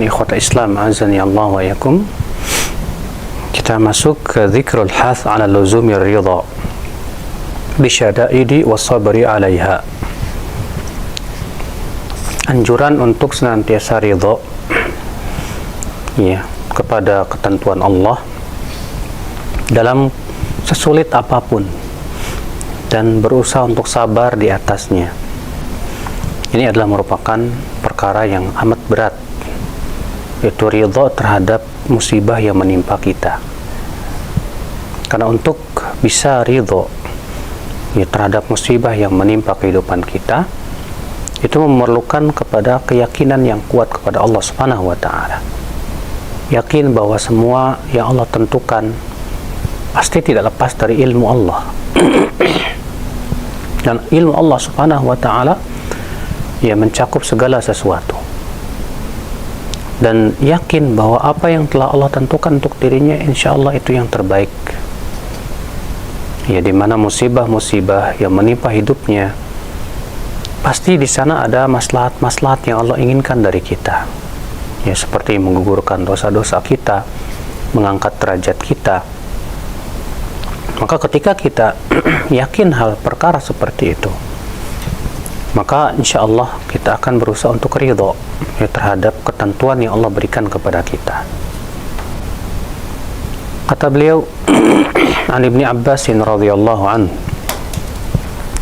Ikhwata Islam azani Allah wa yakum, kita masuk ke dzikrul hath ala luzumi ridha bisyada'idi was-sabri 'alaiha. Anjuran untuk senantiasa ridha ya kepada ketentuan Allah dalam sesulit apapun dan berusaha untuk sabar di atasnya. Ini adalah merupakan perkara yang amat berat, yaitu ridha terhadap musibah yang menimpa kita. Karena untuk bisa ridha ya terhadap musibah yang menimpa kehidupan kita, itu memerlukan kepada keyakinan yang kuat kepada Allah Subhanahu wa taala. Yakin bahwa semua yang Allah tentukan pasti tidak lepas dari ilmu Allah. Dan ilmu Allah Subhanahu wa taala ya mencakup segala sesuatu. Dan yakin bahwa apa yang telah Allah tentukan untuk dirinya, insya Allah itu yang terbaik. Ya, di mana musibah-musibah yang menimpa hidupnya, pasti di sana ada maslahat-maslahat yang Allah inginkan dari kita. Ya, seperti menggugurkan dosa-dosa kita, mengangkat derajat kita. Maka ketika kita yakin hal perkara seperti itu, maka insya Allah kita akan berusaha untuk ridha ya, terhadap ketentuan yang Allah berikan kepada kita. Kata beliau an Ibni Abbas radhiyallahu anhu,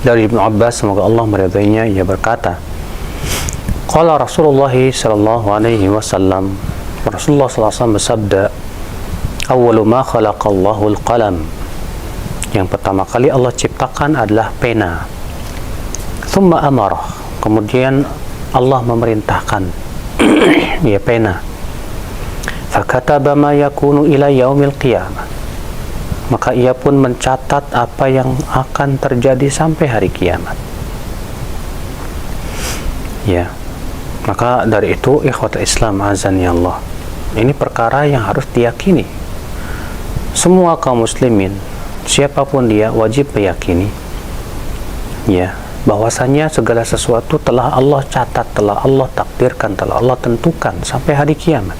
dari Ibnu Abbas semoga Allah meridainya, ia berkata, qala Rasulullah sallallahu alaihi wasallam, Rasulullah sallallahu alaihi wasallam bersabda, awwalu ma khalaqallahu al-qalam, yang pertama kali Allah ciptakan adalah pena. Thumma amarah, kemudian Allah memerintahkan ya pena. Fakataba ma yakunu ila yaumil qiyamah, maka ia pun mencatat apa yang akan terjadi sampai hari kiamat. Ya, maka dari itu ikhwata Islam azani Allah, ini perkara yang harus diyakini. Semua kaum muslimin, siapapun dia, wajib meyakini ya bahwasanya segala sesuatu telah Allah catat, telah Allah takdirkan, telah Allah tentukan sampai hari kiamat.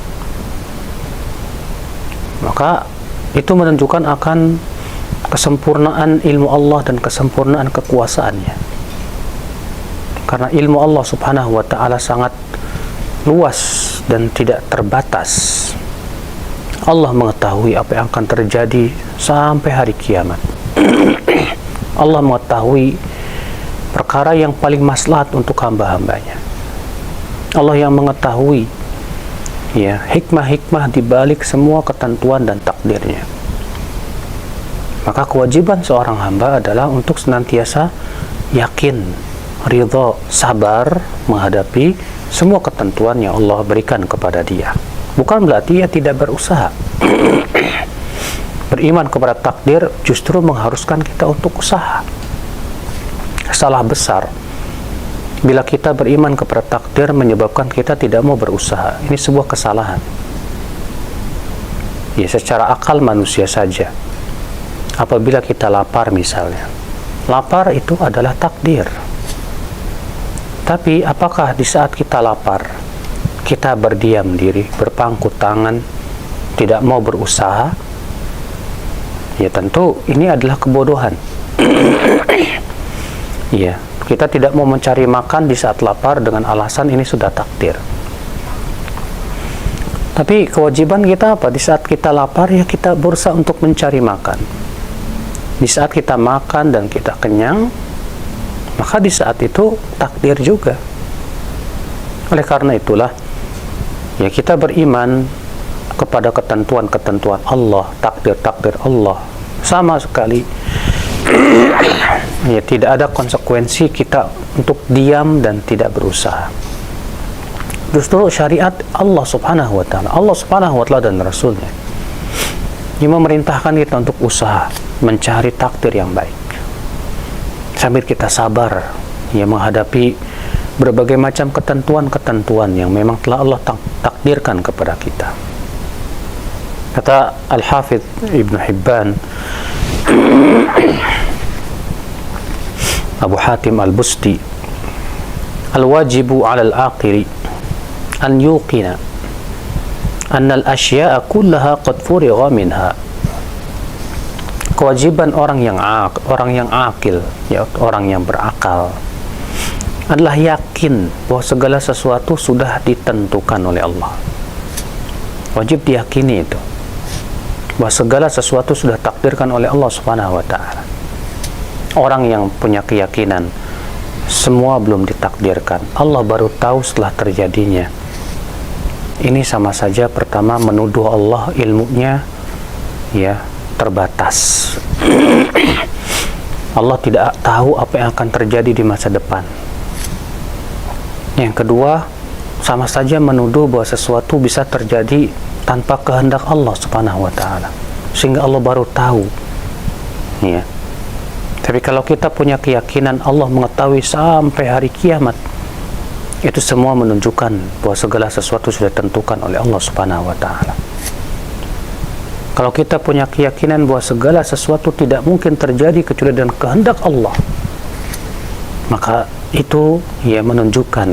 Maka itu menunjukkan akan kesempurnaan ilmu Allah dan kesempurnaan kekuasaannya. Karena ilmu Allah Subhanahu wa taala sangat luas dan tidak terbatas. Allah mengetahui apa yang akan terjadi sampai hari kiamat. Allah mengetahui perkara yang paling maslahat untuk hamba-hambanya. Allah yang mengetahui ya hikmah-hikmah di balik semua ketentuan dan takdirnya. Maka kewajiban seorang hamba adalah untuk senantiasa yakin, ridha, sabar menghadapi semua ketentuan yang Allah berikan kepada dia. Bukan berarti ia tidak berusaha. Beriman kepada takdir justru mengharuskan kita untuk usaha. Salah besar bila kita beriman kepada takdir menyebabkan kita tidak mau berusaha. Ini sebuah kesalahan. Ya, secara akal manusia saja, apabila kita lapar misalnya, lapar itu adalah takdir. Tapi apakah di saat kita lapar kita berdiam diri, berpangku tangan, tidak mau berusaha? Ya tentu ini adalah kebodohan. Ya, kita tidak mau mencari makan di saat lapar dengan alasan ini sudah takdir. Tapi kewajiban kita apa? Di saat kita lapar ya kita berusaha untuk mencari makan. Di saat kita makan dan kita kenyang, maka di saat itu takdir juga. Oleh karena itulah ya kita beriman kepada ketentuan-ketentuan Allah, takdir-takdir Allah. Sama sekali ya tidak ada konsekuensi kita untuk diam dan tidak berusaha. Justru syariat Allah Subhanahu wa taala, Allah Subhanahu wa taala dan Rasulnya yang memerintahkan kita untuk usaha mencari takdir yang baik. Sambil kita sabar ya menghadapi berbagai macam ketentuan-ketentuan yang memang telah Allah takdirkan kepada kita. Kata Al-Hafidh Ibn Hibban, Abu Hatim Al-Busti, al-wajibu 'ala al-aqili an yuqina annal asya'a kullaha qad furigha minha. Kewajiban orang yang akil, ya, orang yang berakal adalah yakin bahwa segala sesuatu sudah ditentukan oleh Allah. Wajib diyakini itu, bahwa segala sesuatu sudah takdirkan oleh Allah Subhanahu wa taala. Orang yang punya keyakinan semua belum ditakdirkan, Allah baru tahu setelah terjadinya, ini sama saja pertama menuduh Allah ilmunya ya terbatas. Allah tidak tahu apa yang akan terjadi di masa depan. Yang kedua, sama saja menuduh bahwa sesuatu bisa terjadi tanpa kehendak Allah Subhanahu wa taala, sehingga Allah baru tahu. Ya. Tapi kalau kita punya keyakinan Allah mengetahui sampai hari kiamat, itu semua menunjukkan bahwa segala sesuatu sudah ditentukan oleh Allah Subhanahu wa taala. Kalau kita punya keyakinan bahwa segala sesuatu tidak mungkin terjadi kecuali dengan kehendak Allah, maka itu ya menunjukkan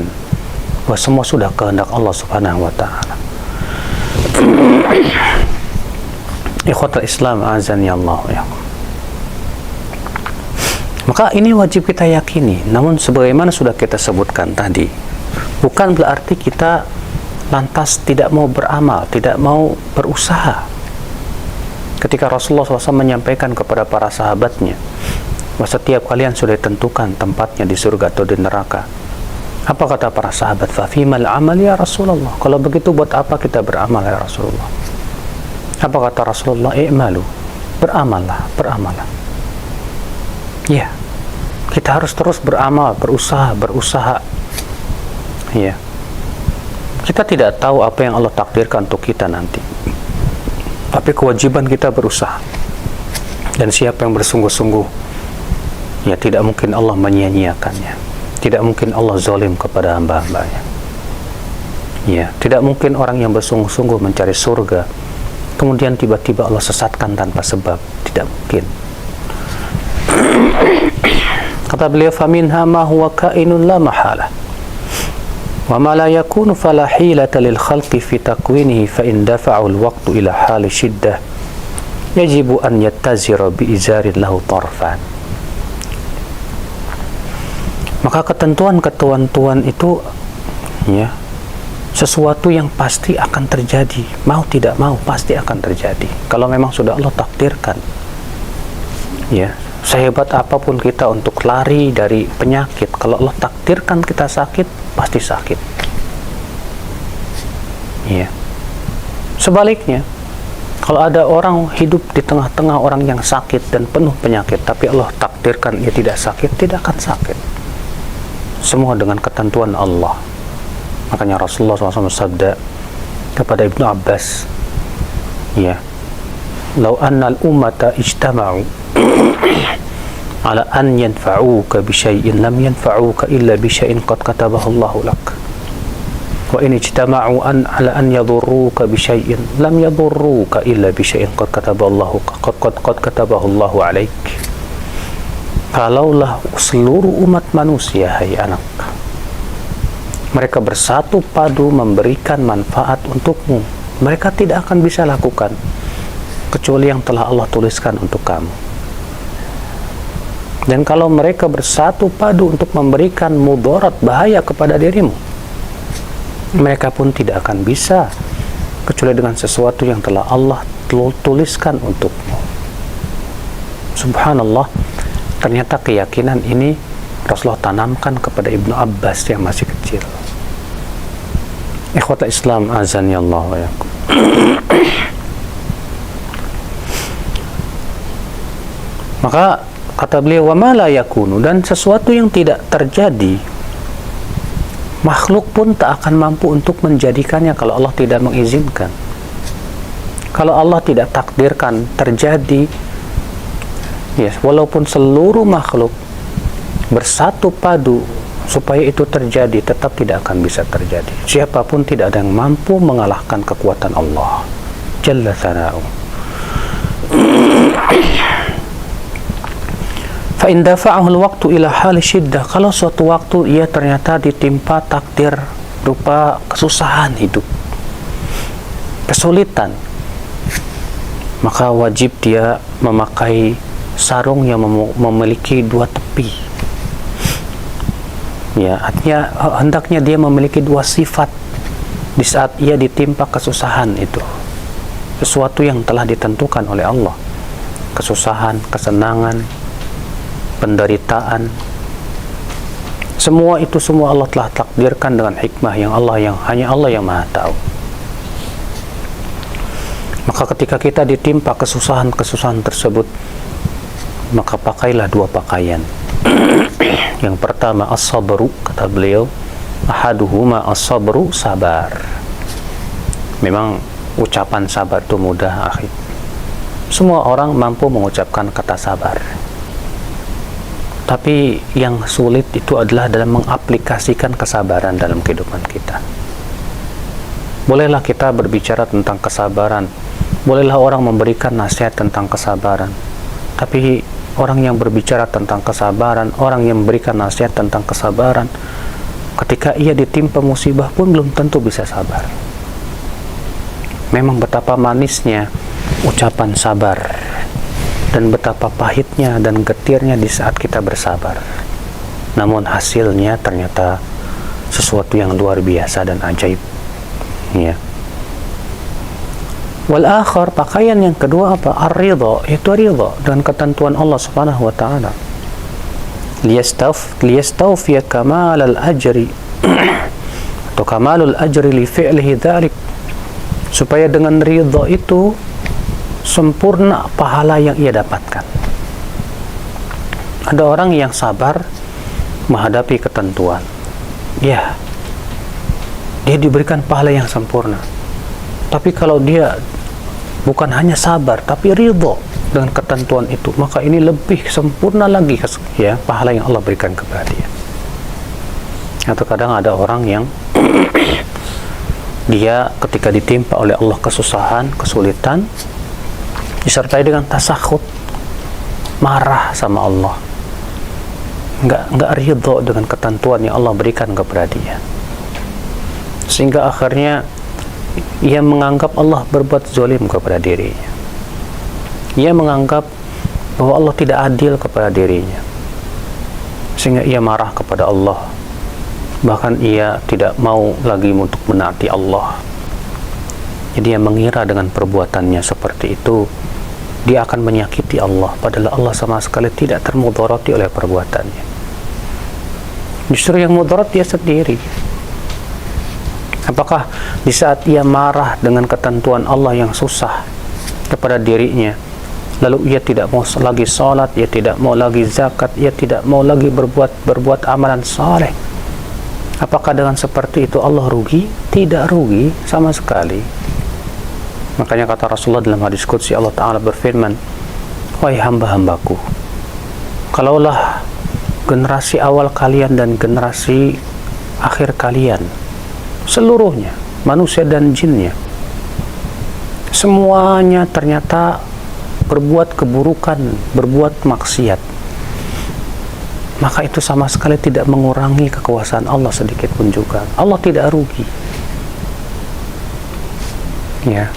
bahwa semua sudah kehendak Allah Subhanahu wa taala. Ikhwatul Islam azan ya Allah ya. Maka ini wajib kita yakini. Namun sebagaimana sudah kita sebutkan tadi, bukan berarti kita lantas tidak mau beramal, tidak mau berusaha. Ketika Rasulullah SAW menyampaikan kepada para sahabatnya bahwa setiap kalian sudah ditentukan tempatnya di surga atau di neraka, apa kata para sahabat? Fafimal amal ya Rasulullah. Kalau begitu buat apa kita beramal ya Rasulullah? Apa kata Rasulullah? I'malu, beramallah. Ya, kita harus terus beramal, berusaha. Ya, kita tidak tahu apa yang Allah takdirkan untuk kita nanti, tapi kewajiban kita berusaha. Dan siapa yang bersungguh-sungguh, ya tidak mungkin Allah menyia-nyiakannya. Tidak mungkin Allah zalim kepada hamba-hambanya. Ya, tidak mungkin orang yang bersungguh-sungguh mencari surga kemudian tiba-tiba Allah sesatkan tanpa sebab. Tidak mungkin. Kata beliau, faminha ma huwa kainun la mahala wa ma la yakunu fala hilata lil khalqi fi takwinihi fa in dafa'u al waqtu ila hali shiddah yajibu an yattazira bi izarin lahu tarfan. Maka ketentuan-ketentuan itu ya sesuatu yang pasti akan terjadi, mau tidak mau pasti akan terjadi kalau memang sudah Allah takdirkan. Ya, sehebat apapun kita untuk lari dari penyakit, kalau Allah takdirkan kita sakit, pasti sakit. Ya. Sebaliknya, kalau ada orang hidup di tengah-tengah orang yang sakit dan penuh penyakit, tapi Allah takdirkan ia tidak sakit, tidak akan sakit. Semua dengan ketentuan Allah. Makanya Rasulullah SAW sabda kepada Ibnu Abbas, ya, "Lau anna al-ummata ijtama'u ala an yanfa'uka bi syai'in lam yanfa'uka illa bi syai'in qad katabahu Allahu lak. Wa in ijtama'u ala an yadurruka bi syai'in lam yadurruka illa bi syai'in qad katabahu Allahu 'alaik." Kalaulah seluruh umat manusia, hai anak, mereka bersatu padu memberikan manfaat untukmu, mereka tidak akan bisa lakukan kecuali yang telah Allah tuliskan untuk kamu. Dan kalau mereka bersatu padu untuk memberikan mudarat, bahaya kepada dirimu, mereka pun tidak akan bisa kecuali dengan sesuatu yang telah Allah tuliskan untukmu. Subhanallah, ternyata keyakinan ini Rasulullah tanamkan kepada Ibnu Abbas yang masih kecil. Ikhwatul Islam azani Allah wa yakum. Maka kata beliau, wa ma la yakunu, dan sesuatu yang tidak terjadi, makhluk pun tak akan mampu untuk menjadikannya kalau Allah tidak mengizinkan. Kalau Allah tidak takdirkan terjadi, ya, walaupun seluruh makhluk bersatu padu supaya itu terjadi, tetap tidak akan bisa terjadi. Siapapun tidak ada yang mampu mengalahkan kekuatan Allah Jalla Thana'u. Fa in dafa'ahu al-waqtu ila hali syiddah, kalau suatu waktu ia ternyata ditimpa takdir berupa kesusahan hidup, kesulitan, maka wajib dia memakai sarung yang memiliki dua tepi. Ya, artinya hendaknya dia memiliki dua sifat di saat ia ditimpa kesusahan itu. Sesuatu yang telah ditentukan oleh Allah. Kesusahan, kesenangan, penderitaan. Semua itu Allah telah takdirkan dengan hikmah yang hanya Allah yang Maha tahu. Maka ketika kita ditimpa kesusahan-kesusahan tersebut, maka pakailah dua pakaian. Yang pertama as-sabru, kata beliau, ahaduhuma as-sabru, sabar. Memang ucapan sabar itu mudah, akhi. Semua orang mampu mengucapkan kata sabar. Tapi yang sulit itu adalah dalam mengaplikasikan kesabaran dalam kehidupan kita. Bolehlah kita berbicara tentang kesabaran, bolehlah orang memberikan nasihat tentang kesabaran, tapi orang yang berbicara tentang kesabaran, orang yang memberikan nasihat tentang kesabaran, ketika ia ditimpa musibah pun belum tentu bisa sabar. Memang betapa manisnya ucapan sabar, dan betapa pahitnya dan getirnya di saat kita bersabar. Namun hasilnya ternyata sesuatu yang luar biasa dan ajaib. Ya. Wal akhar, pakaian yang kedua apa? Ar-ridha, itu ridha dengan ketentuan Allah Subhanahu wa taala. Liyastawfiya kamal al-ajri atau kamalul ajri li fi'lihi dzalik, supaya dengan ridha itu sempurna pahala yang ia dapatkan. Ada orang yang sabar menghadapi ketentuan, ya, dia diberikan pahala yang sempurna. Tapi kalau dia bukan hanya sabar tapi ridha dengan ketentuan itu, maka ini lebih sempurna lagi, ya, pahala yang Allah berikan kepada dia. Atau kadang ada orang yang dia ketika ditimpa oleh Allah kesusahan, kesulitan, disertai dengan tasakhut, marah sama Allah, nggak ridha dengan ketentuan yang Allah berikan kepada dia, sehingga akhirnya ia menganggap Allah berbuat zalim kepada dirinya. Ia menganggap bahwa Allah tidak adil kepada dirinya, sehingga ia marah kepada Allah. Bahkan ia tidak mau lagi untuk menaati Allah. Jadi ia mengira dengan perbuatannya seperti itu dia akan menyakiti Allah, padahal Allah sama sekali tidak termudarati oleh perbuatannya. Justru yang mudarat dia sendiri. Apakah di saat ia marah dengan ketentuan Allah yang susah kepada dirinya, lalu ia tidak mau lagi salat, ia tidak mau lagi zakat, ia tidak mau lagi berbuat amalan saleh, apakah dengan seperti itu Allah rugi? Tidak rugi sama sekali. Makanya kata Rasulullah dalam hadis qudsi, Allah Ta'ala berfirman, wahai hamba-hambaku, kalaulah generasi awal kalian dan generasi akhir kalian, seluruhnya, manusia dan jinnya, semuanya ternyata berbuat keburukan, berbuat maksiat, maka itu sama sekali tidak mengurangi kekuasaan Allah sedikit pun juga. Allah tidak rugi. Ya.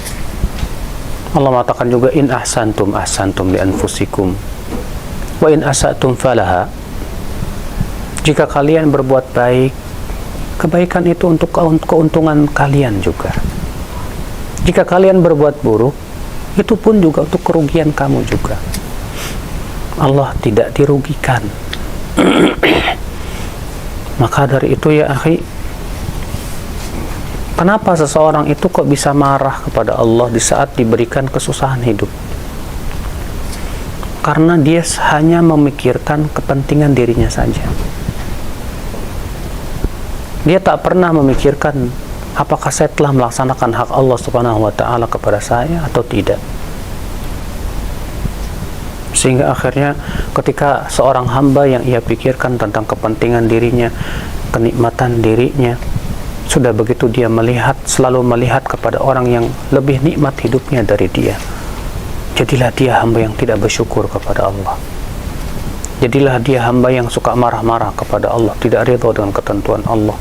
Allah mengatakan juga, in ahsantum ahsantum li anfusikum wa in asatum falaha. Jika kalian berbuat baik, kebaikan itu untuk keuntungan kalian juga. Jika kalian berbuat buruk, itu pun juga untuk kerugian kamu juga. Allah tidak dirugikan. Maka dari itu, ya akhi, kenapa seseorang itu kok bisa marah kepada Allah di saat diberikan kesusahan hidup? Karena dia hanya memikirkan kepentingan dirinya saja. Dia tak pernah memikirkan apakah saya telah melaksanakan hak Allah Subhanahu wa taala kepada saya atau tidak. Sehingga akhirnya ketika seorang hamba yang ia pikirkan tentang kepentingan dirinya, kenikmatan dirinya, sudah begitu dia selalu melihat kepada orang yang lebih nikmat hidupnya dari dia, jadilah dia hamba yang tidak bersyukur kepada Allah. Jadilah dia hamba yang suka marah-marah kepada Allah, tidak ridha dengan ketentuan Allah.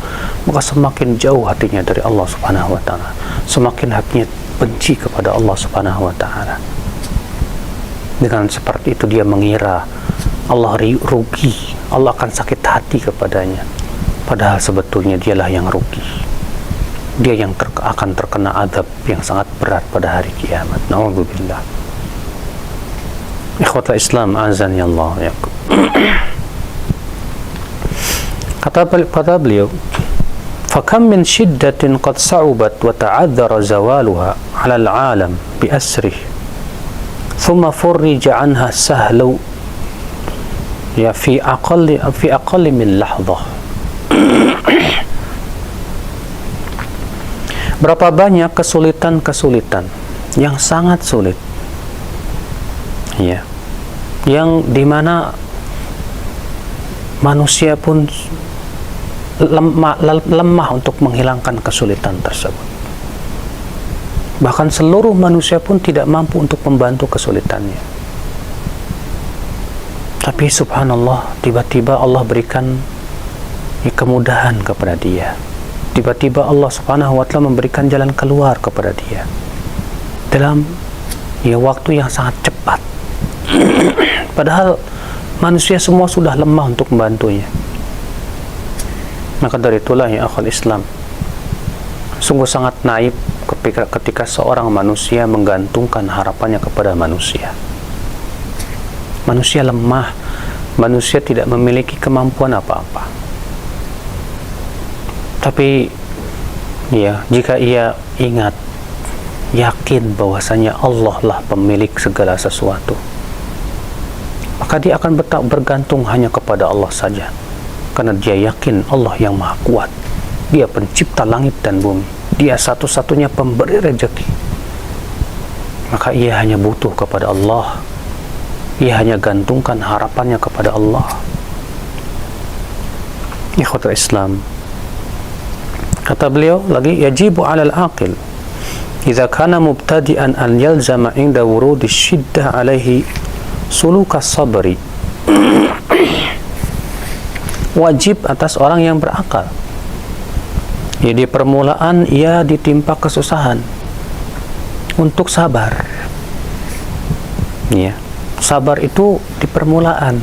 Maka semakin jauh hatinya dari Allah Subhanahu wa taala, semakin hatinya benci kepada Allah Subhanahu wa taala. Dengan seperti itu dia mengira Allah rugi, Allah akan sakit hati kepadanya. Padahal sebetulnya dialah yang rugi. Dia yang akan terkena azab yang sangat berat pada hari kiamat. Na'udzubillah. Ikhwatal Islam, azan ya Allah ya. Kata beliau, "Fakam min shiddatin qad sa'ubat wa ta'adzara zawaluha 'ala al-'alam bi asrih, thumma furrija 'anha sahlu ya fi aqalli min lahdhah." Berapa banyak kesulitan-kesulitan yang sangat sulit, ya, yang dimana manusia pun lemah untuk menghilangkan kesulitan tersebut. Bahkan seluruh manusia pun tidak mampu untuk membantu kesulitannya. Tapi subhanallah, tiba-tiba Allah berikan kemudahan kepada dia. Tiba-tiba Allah Subhanahu wa taala memberikan jalan keluar kepada dia dalam waktu yang sangat cepat. Padahal manusia semua sudah lemah untuk membantunya. Maka dari itulah ya akhwal Islam, sungguh sangat naif ketika seorang manusia menggantungkan harapannya kepada manusia. Manusia lemah, manusia tidak memiliki kemampuan apa-apa. Tapi ya, jika ia ingat, yakin bahwasanya Allah lah pemilik segala sesuatu, maka dia akan bergantung hanya kepada Allah saja. Karena dia yakin Allah yang maha kuat, dia pencipta langit dan bumi, dia satu-satunya pemberi rezeki. Maka ia hanya butuh kepada Allah, ia hanya gantungkan harapannya kepada Allah. Ikhwatul Islam, kata beliau lagi, yajibu 'alal aqil idza kana mubtadi'an an yalzama 'inda wurudi syiddah 'alaihi suluka sabri. Wajib atas orang yang berakal, ya, di permulaan ia ditimpa kesusahan, untuk sabar. Ya, sabar itu di permulaan.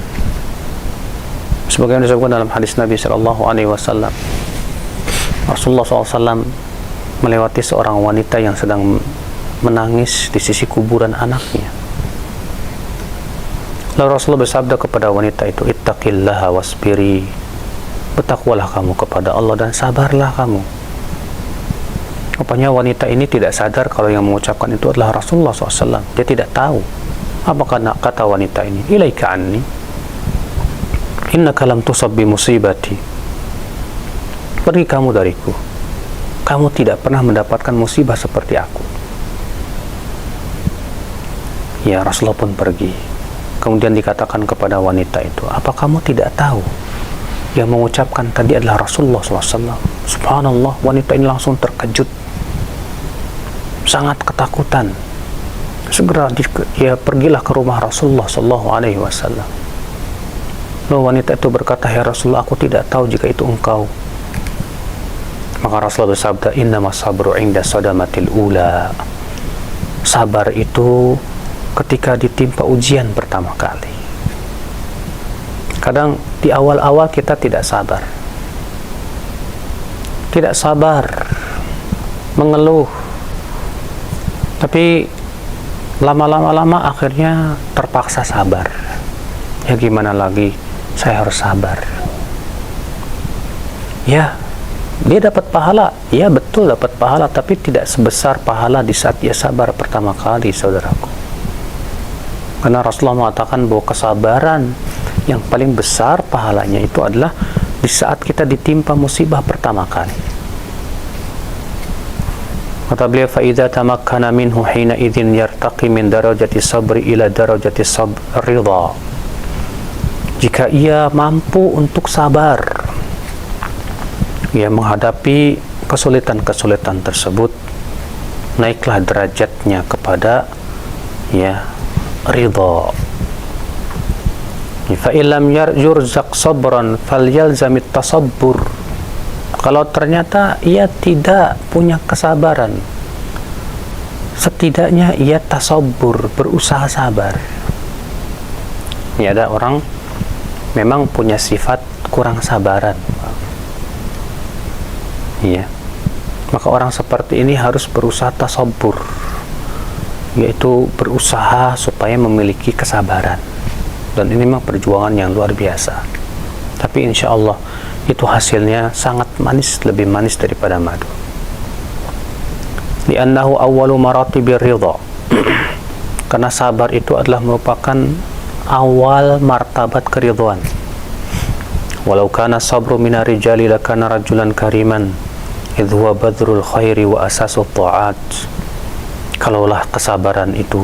Sebagaimana disebutkan dalam hadis Nabi sallallahu alaihi wasallam, Rasulullah SAW melewati seorang wanita yang sedang menangis di sisi kuburan anaknya. Lalu Rasulullah bersabda kepada wanita itu, "Ittaqillaha wasbiri." Bertakwalah kamu kepada Allah dan sabarlah kamu. Rupanya wanita ini tidak sadar kalau yang mengucapkan itu adalah Rasulullah SAW. Dia tidak tahu. Apa kata wanita ini? "Ilaika anni, innaka lam tusab bi musibati." Pergi kamu dariku, kamu tidak pernah mendapatkan musibah seperti aku. Ya, Rasulullah pun pergi. Kemudian dikatakan kepada wanita itu, "Apa kamu tidak tahu yang mengucapkan tadi adalah Rasulullah SAW?" Subhanallah, wanita ini langsung terkejut, sangat ketakutan. Segera dia pergilah ke rumah Rasulullah SAW. Lalu wanita itu berkata, "Ya Rasulullah, aku tidak tahu jika itu engkau." Maka Rasulullah bersabda, "Innamas sabru 'inda sadamatil ula." Sabar itu ketika ditimpa ujian pertama kali. Kadang di awal-awal kita tidak sabar. Tidak sabar, mengeluh. Tapi lama-lama akhirnya terpaksa sabar. Ya gimana lagi, saya harus sabar. Ya, dia dapat pahala, ya betul dapat pahala, tapi tidak sebesar pahala di saat dia sabar pertama kali, saudaraku. Karena Rasulullah mengatakan bahwa kesabaran yang paling besar pahalanya itu adalah di saat kita ditimpa musibah pertama kali. Kata beliau, "Fa'idha tamakkana minhu hina idzin yartaqi min darajati sabri ila darajati ridha." Jika ia mampu untuk sabar, ia menghadapi kesulitan-kesulitan tersebut, naiklah derajatnya kepada ridha. Fa illam yurzaq sabran falyalzamit tasabbur. Kalau ternyata ia tidak punya kesabaran, setidaknya ia tasabbur, berusaha sabar. Ya, ada orang memang punya sifat kurang sabaran. Iya. Maka orang seperti ini harus berusaha tasabbur, yaitu berusaha supaya memiliki kesabaran. Dan ini memang perjuangan yang luar biasa. Tapi insya Allah itu hasilnya sangat manis, lebih manis daripada madu. Li'annahu awwalu maratibir ridha. Karena sabar itu adalah merupakan awal martabat keridhaan. Walau kana sabru minar rijali lakana rajulan kariman idh huwa badrul khairi wa asasut ta'at. Kalaulah kesabaran itu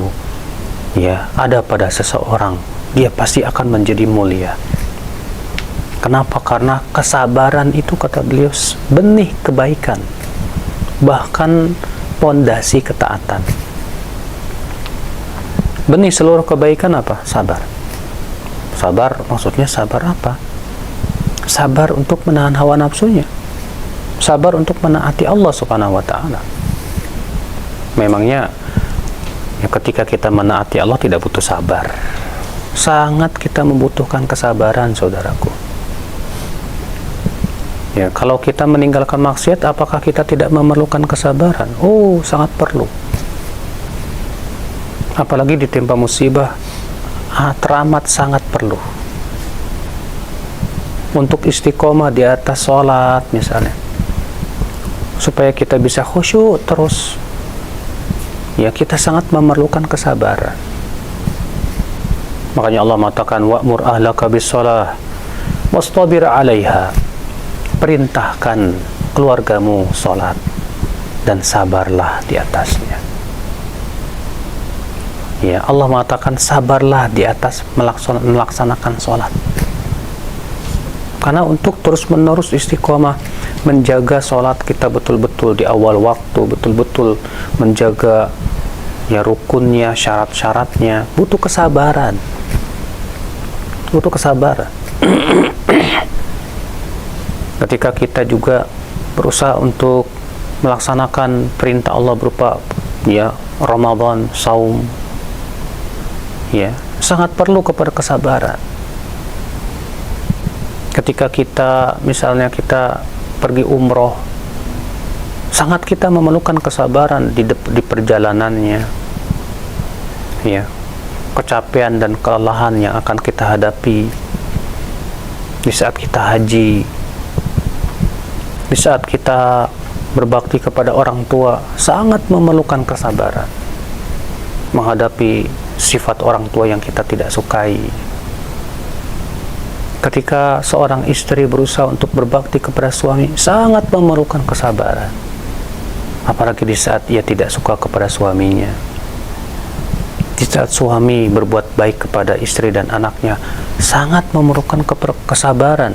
ya ada pada seseorang, dia pasti akan menjadi mulia. Kenapa? Karena kesabaran itu, kata beliau, benih kebaikan, bahkan pondasi ketaatan. Benih seluruh kebaikan apa? Sabar. Sabar maksudnya sabar apa? Sabar untuk menahan hawa nafsunya, sabar untuk menaati Allah Subhanahu wa ta'ala. Memangnya ya, ketika kita menaati Allah tidak butuh sabar. Sangat kita membutuhkan kesabaran, saudaraku. Ya, kalau kita meninggalkan maksiat, apakah kita tidak memerlukan kesabaran? Oh, sangat perlu. Apalagi ditimpa musibah, teramat sangat perlu. Untuk istiqomah di atas sholat misalnya, supaya kita bisa khusyuk terus, ya kita sangat memerlukan kesabaran. Makanya Allah mengatakan wa'mur ahlaka bis-shalah wastabir 'alaiha. Perintahkan keluargamu sholat dan sabarlah di atasnya. Ya, Allah mengatakan sabarlah di atas melaksanakan sholat. Karena untuk terus-menerus istiqomah menjaga sholat kita betul-betul di awal waktu, betul-betul menjaga ya rukunnya, syarat-syaratnya, butuh kesabaran. Butuh kesabaran. Ketika kita juga berusaha untuk melaksanakan perintah Allah berupa ya Ramadan, saum, ya sangat perlu kepada kesabaran. Ketika kita misalnya kita pergi umroh, sangat kita memerlukan kesabaran di perjalanannya, ya kecapean dan kelelahan yang akan kita hadapi di saat kita haji. Di saat kita berbakti kepada orang tua, sangat memerlukan kesabaran menghadapi sifat orang tua yang kita tidak sukai. Ketika seorang istri berusaha untuk berbakti kepada suami, sangat memerlukan kesabaran. Apalagi di saat ia tidak suka kepada suaminya. Di saat suami berbuat baik kepada istri dan anaknya, sangat memerlukan kesabaran.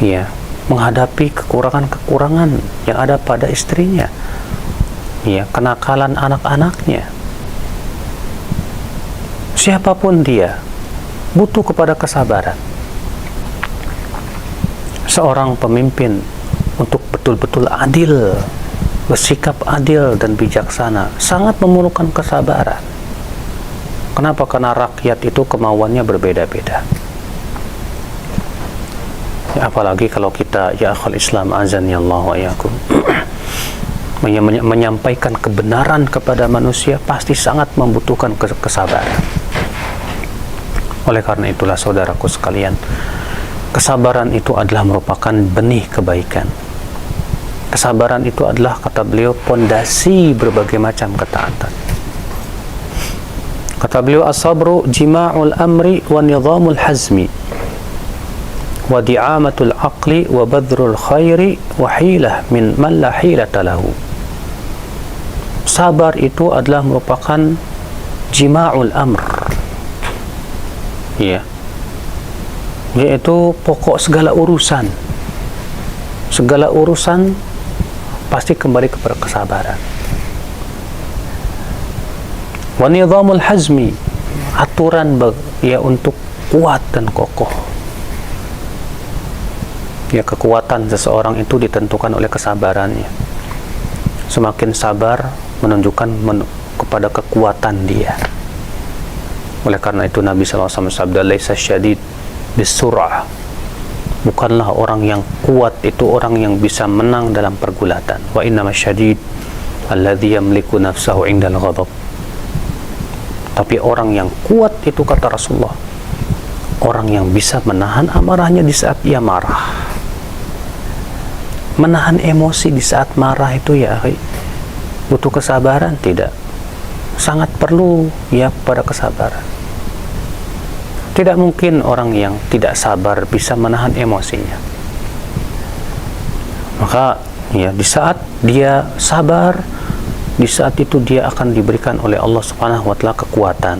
Ya, menghadapi kekurangan-kekurangan yang ada pada istrinya, ya, kenakalan anak-anaknya. Siapapun dia, butuh kepada kesabaran. Seorang pemimpin untuk betul-betul adil, bersikap adil dan bijaksana, sangat memerlukan kesabaran. Kenapa? Karena rakyat itu kemauannya berbeda-beda. Ya, apalagi kalau kita ya akhul Islam azani Allah wa iyyakum menyampaikan kebenaran kepada manusia, pasti sangat membutuhkan kesabaran. Oleh karena itulah saudaraku sekalian, kesabaran itu adalah merupakan benih kebaikan. Kesabaran itu adalah, kata beliau, pondasi berbagai macam ketaatan. Kata beliau, as-sabru jima'ul amri wa nizamul hazmi wa di'amatul aqli wa badrul khairi wa hilah min man la hilata lahu. Sabar itu adalah merupakan jima'ul amr, ya, yaitu pokok segala urusan. Segala urusan pasti kembali kepada kesabaran. Wa nizamul hazmi, aturan ya untuk kuat dan kokoh. Ya, kekuatan seseorang itu ditentukan oleh kesabarannya. Semakin sabar, menunjukkan kepada kekuatan dia. Oleh karena itu Nabi SAW sabda, laisa syadid bisur'ah, bukanlah orang yang kuat itu orang yang bisa menang dalam pergulatan. Wa innama syadid alladhi yamliku nafsahu indal ghadab. Tapi orang yang kuat itu, kata Rasulullah, orang yang bisa menahan amarahnya di saat ia marah. Menahan emosi di saat marah itu ya butuh kesabaran, tidak? Sangat perlu ya pada kesabaran. Tidak mungkin orang yang tidak sabar bisa menahan emosinya. Maka ya di saat dia sabar, di saat itu dia akan diberikan oleh Allah Subhanahu wa taala kekuatan.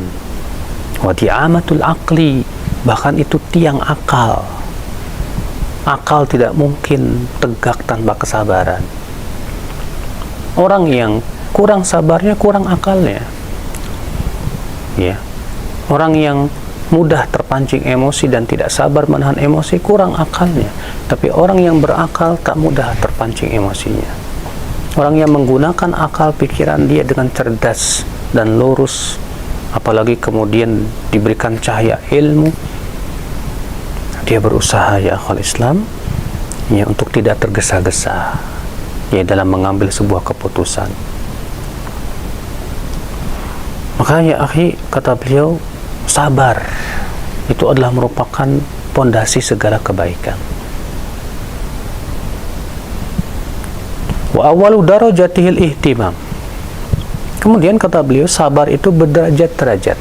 Wa di'amatul aqli, bahkan itu tiang akal. Akal tidak mungkin tegak tanpa kesabaran. Orang yang kurang sabarnya kurang akalnya. Ya. Orang yang mudah terpancing emosi dan tidak sabar menahan emosi kurang akalnya. Tapi orang yang berakal tak mudah terpancing emosinya. Orang yang menggunakan akal pikiran dia dengan cerdas dan lurus, apalagi kemudian diberikan cahaya ilmu, dia berusaha ya akhwal Islam ya untuk tidak tergesa-gesa ya dalam mengambil sebuah keputusan. Maka ya akhi, kata beliau, sabar itu adalah merupakan pondasi segala kebaikan. Wa awwalu darajatihil ihtimam. Kemudian kata beliau, sabar itu berderajat-derajat.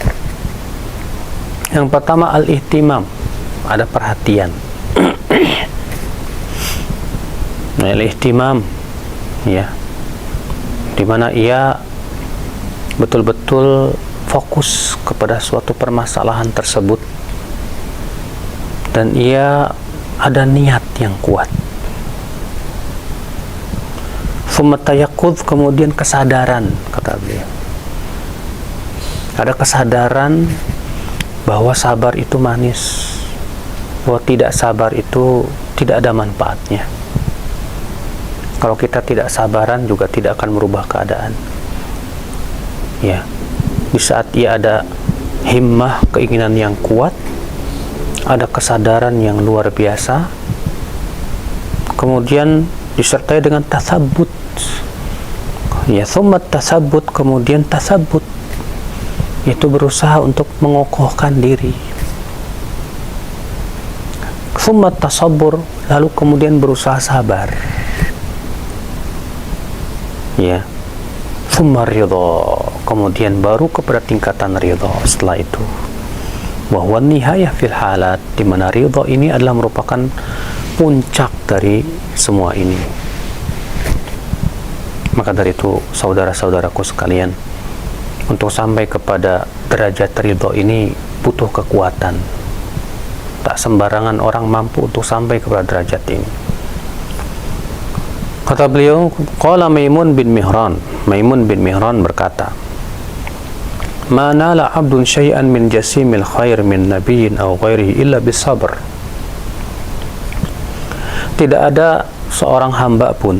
Yang pertama al-ihtimam, ada perhatian. Al-ihtimam ya, dimana ia betul-betul fokus kepada suatu permasalahan tersebut dan ia ada niat yang kuat. Tsumma tayaqqudz, kemudian kesadaran, kata beliau. Ada kesadaran bahwa sabar itu manis, bahwa tidak sabar itu tidak ada manfaatnya. Kalau kita tidak sabaran juga tidak akan merubah keadaan. Ya, di saat ia ada himmah, keinginan yang kuat, ada kesadaran yang luar biasa, kemudian disertai dengan tasabbut. Ya, tsumma tasabbut, kemudian tasabbut, itu berusaha untuk mengokohkan diri. Tsumma tasabbur, lalu kemudian berusaha sabar. Ya, tsumma ridha, kemudian baru kepada tingkatan ridha setelah itu. Wa huwa nihayah fil halat, di mana ridha ini adalah merupakan puncak dari semua ini. Maka dari itu saudara-saudaraku sekalian, untuk sampai kepada derajat ridha ini butuh kekuatan. Tak sembarangan orang mampu untuk sampai kepada derajat ini. Kata beliau, qala Maimun bin Mihran, Maimun bin Mihran berkata, ma nala 'abdun syai'an min jasimil khair min nabiyyin aw ghairihi illa bisabr. Tidak ada seorang hamba pun,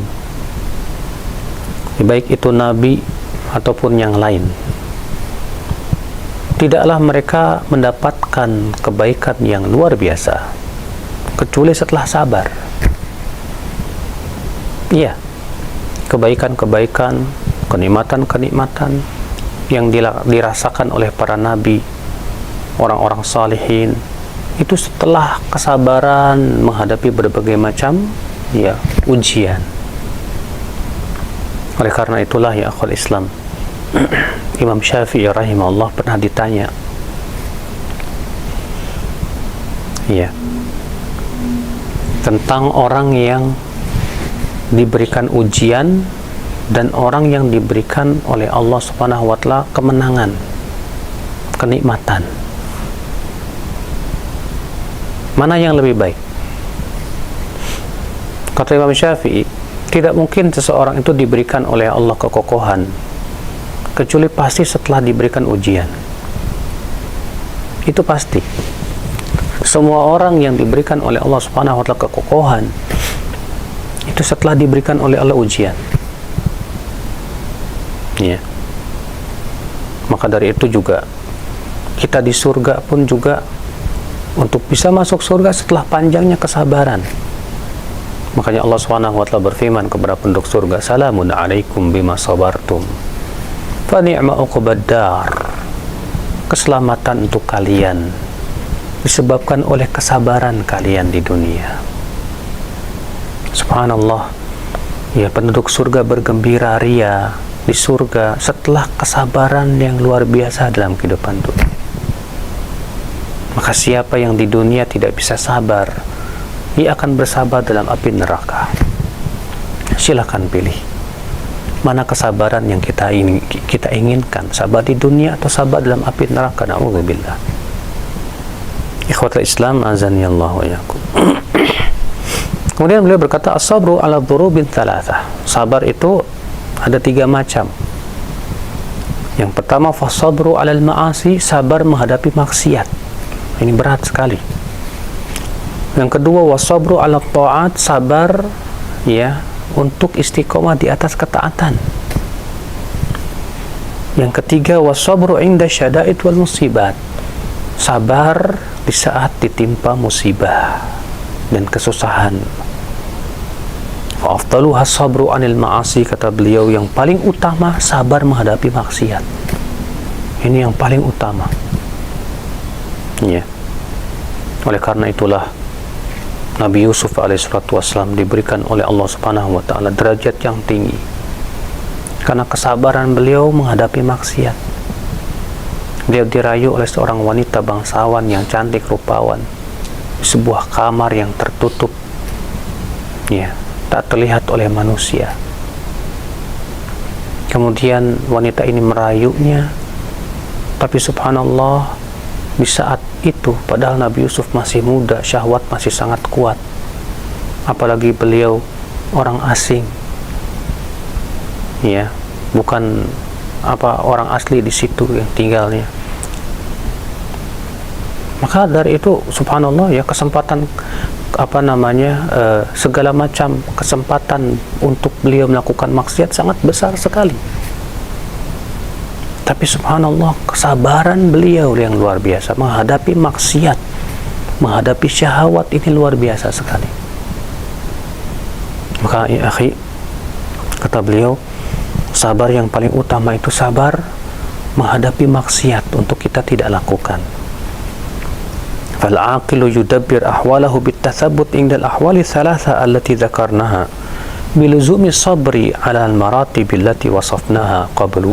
baik itu nabi ataupun yang lain, tidaklah mereka mendapatkan kebaikan yang luar biasa kecuali setelah sabar. Iya, kebaikan-kebaikan, kenikmatan-kenikmatan yang dirasakan oleh para nabi, orang-orang salihin, itu setelah kesabaran menghadapi berbagai macam ya ujian. Oleh karena itulah ya akhwal Islam, Imam Syafi'i rahimahullah pernah ditanya ya tentang orang yang diberikan ujian dan orang yang diberikan oleh Allah Subhanahu wa taala kemenangan, kenikmatan. Mana yang lebih baik? Kata Imam Syafi'i, tidak mungkin seseorang itu diberikan oleh Allah kekokohan kecuali pasti setelah diberikan ujian. Itu pasti. Semua orang yang diberikan oleh Allah Subhanahu wa taala kekokohan itu setelah diberikan oleh Allah ujian. Ya. Maka dari itu juga kita di surga pun juga untuk bisa masuk surga setelah panjangnya kesabaran. Makanya Allah Subhanahu wa taala berfirman kepada penduduk surga, "Salamun alaikum bima sabartum. Fa ni'ma uqbaddar." Keselamatan untuk kalian disebabkan oleh kesabaran kalian di dunia. Subhanallah. Ya, penduduk surga bergembira ria di surga setelah kesabaran yang luar biasa dalam kehidupan dunia. Maka siapa yang di dunia tidak bisa sabar, ia akan bersabar dalam api neraka. Silakan pilih mana kesabaran yang kita inginkan, sabar di dunia atau sabar dalam api neraka. Na'udzubillah. Ikhwatul Islam, azani Allah wa iyyakum. Kemudian beliau berkata, as-sabru ala dzurubin thalathah. Sabar itu ada 3 macam. Yang pertama, fasabru alal ma'asi, sabar menghadapi maksiat. Ini berat sekali. Yang kedua, wasabru ala ta'at, sabar ya untuk istiqomah di atas ketaatan. Yang ketiga, wasabru inda syada'id wal musibat, sabar di saat ditimpa musibah dan kesusahan. Fa afdaluha sabru anil ma'asi, kata beliau, yang paling utama sabar menghadapi maksiat. Ini yang paling utama. Ya. Oleh karena itulah Nabi Yusuf alaihissalatu wassalam diberikan oleh Allah Subhanahu wa taala derajat yang tinggi karena kesabaran beliau menghadapi maksiat. Beliau dirayu oleh seorang wanita bangsawan yang cantik rupawan di sebuah kamar yang tertutup, ya, tak terlihat oleh manusia. Kemudian wanita ini merayunya, tapi subhanallah, di saat itu padahal Nabi Yusuf masih muda, syahwat masih sangat kuat, apalagi beliau orang asing, ya, bukan orang asli di situ yang tinggalnya. Maka dari itu subhanallah, ya, kesempatan segala macam kesempatan untuk beliau melakukan maksiat sangat besar sekali. Tapi subhanallah, kesabaran beliau yang luar biasa menghadapi maksiat, menghadapi syahwat, ini luar biasa sekali. Maka ya akhi, kata beliau, sabar yang paling utama itu sabar menghadapi maksiat untuk kita tidak lakukan. Fal aqilu yudabbir ahwalahu bitathabbut indal ahwali thalatha allati dzakarnaha biluzumi sabri ala al-maratib allati wasafnaha qablu.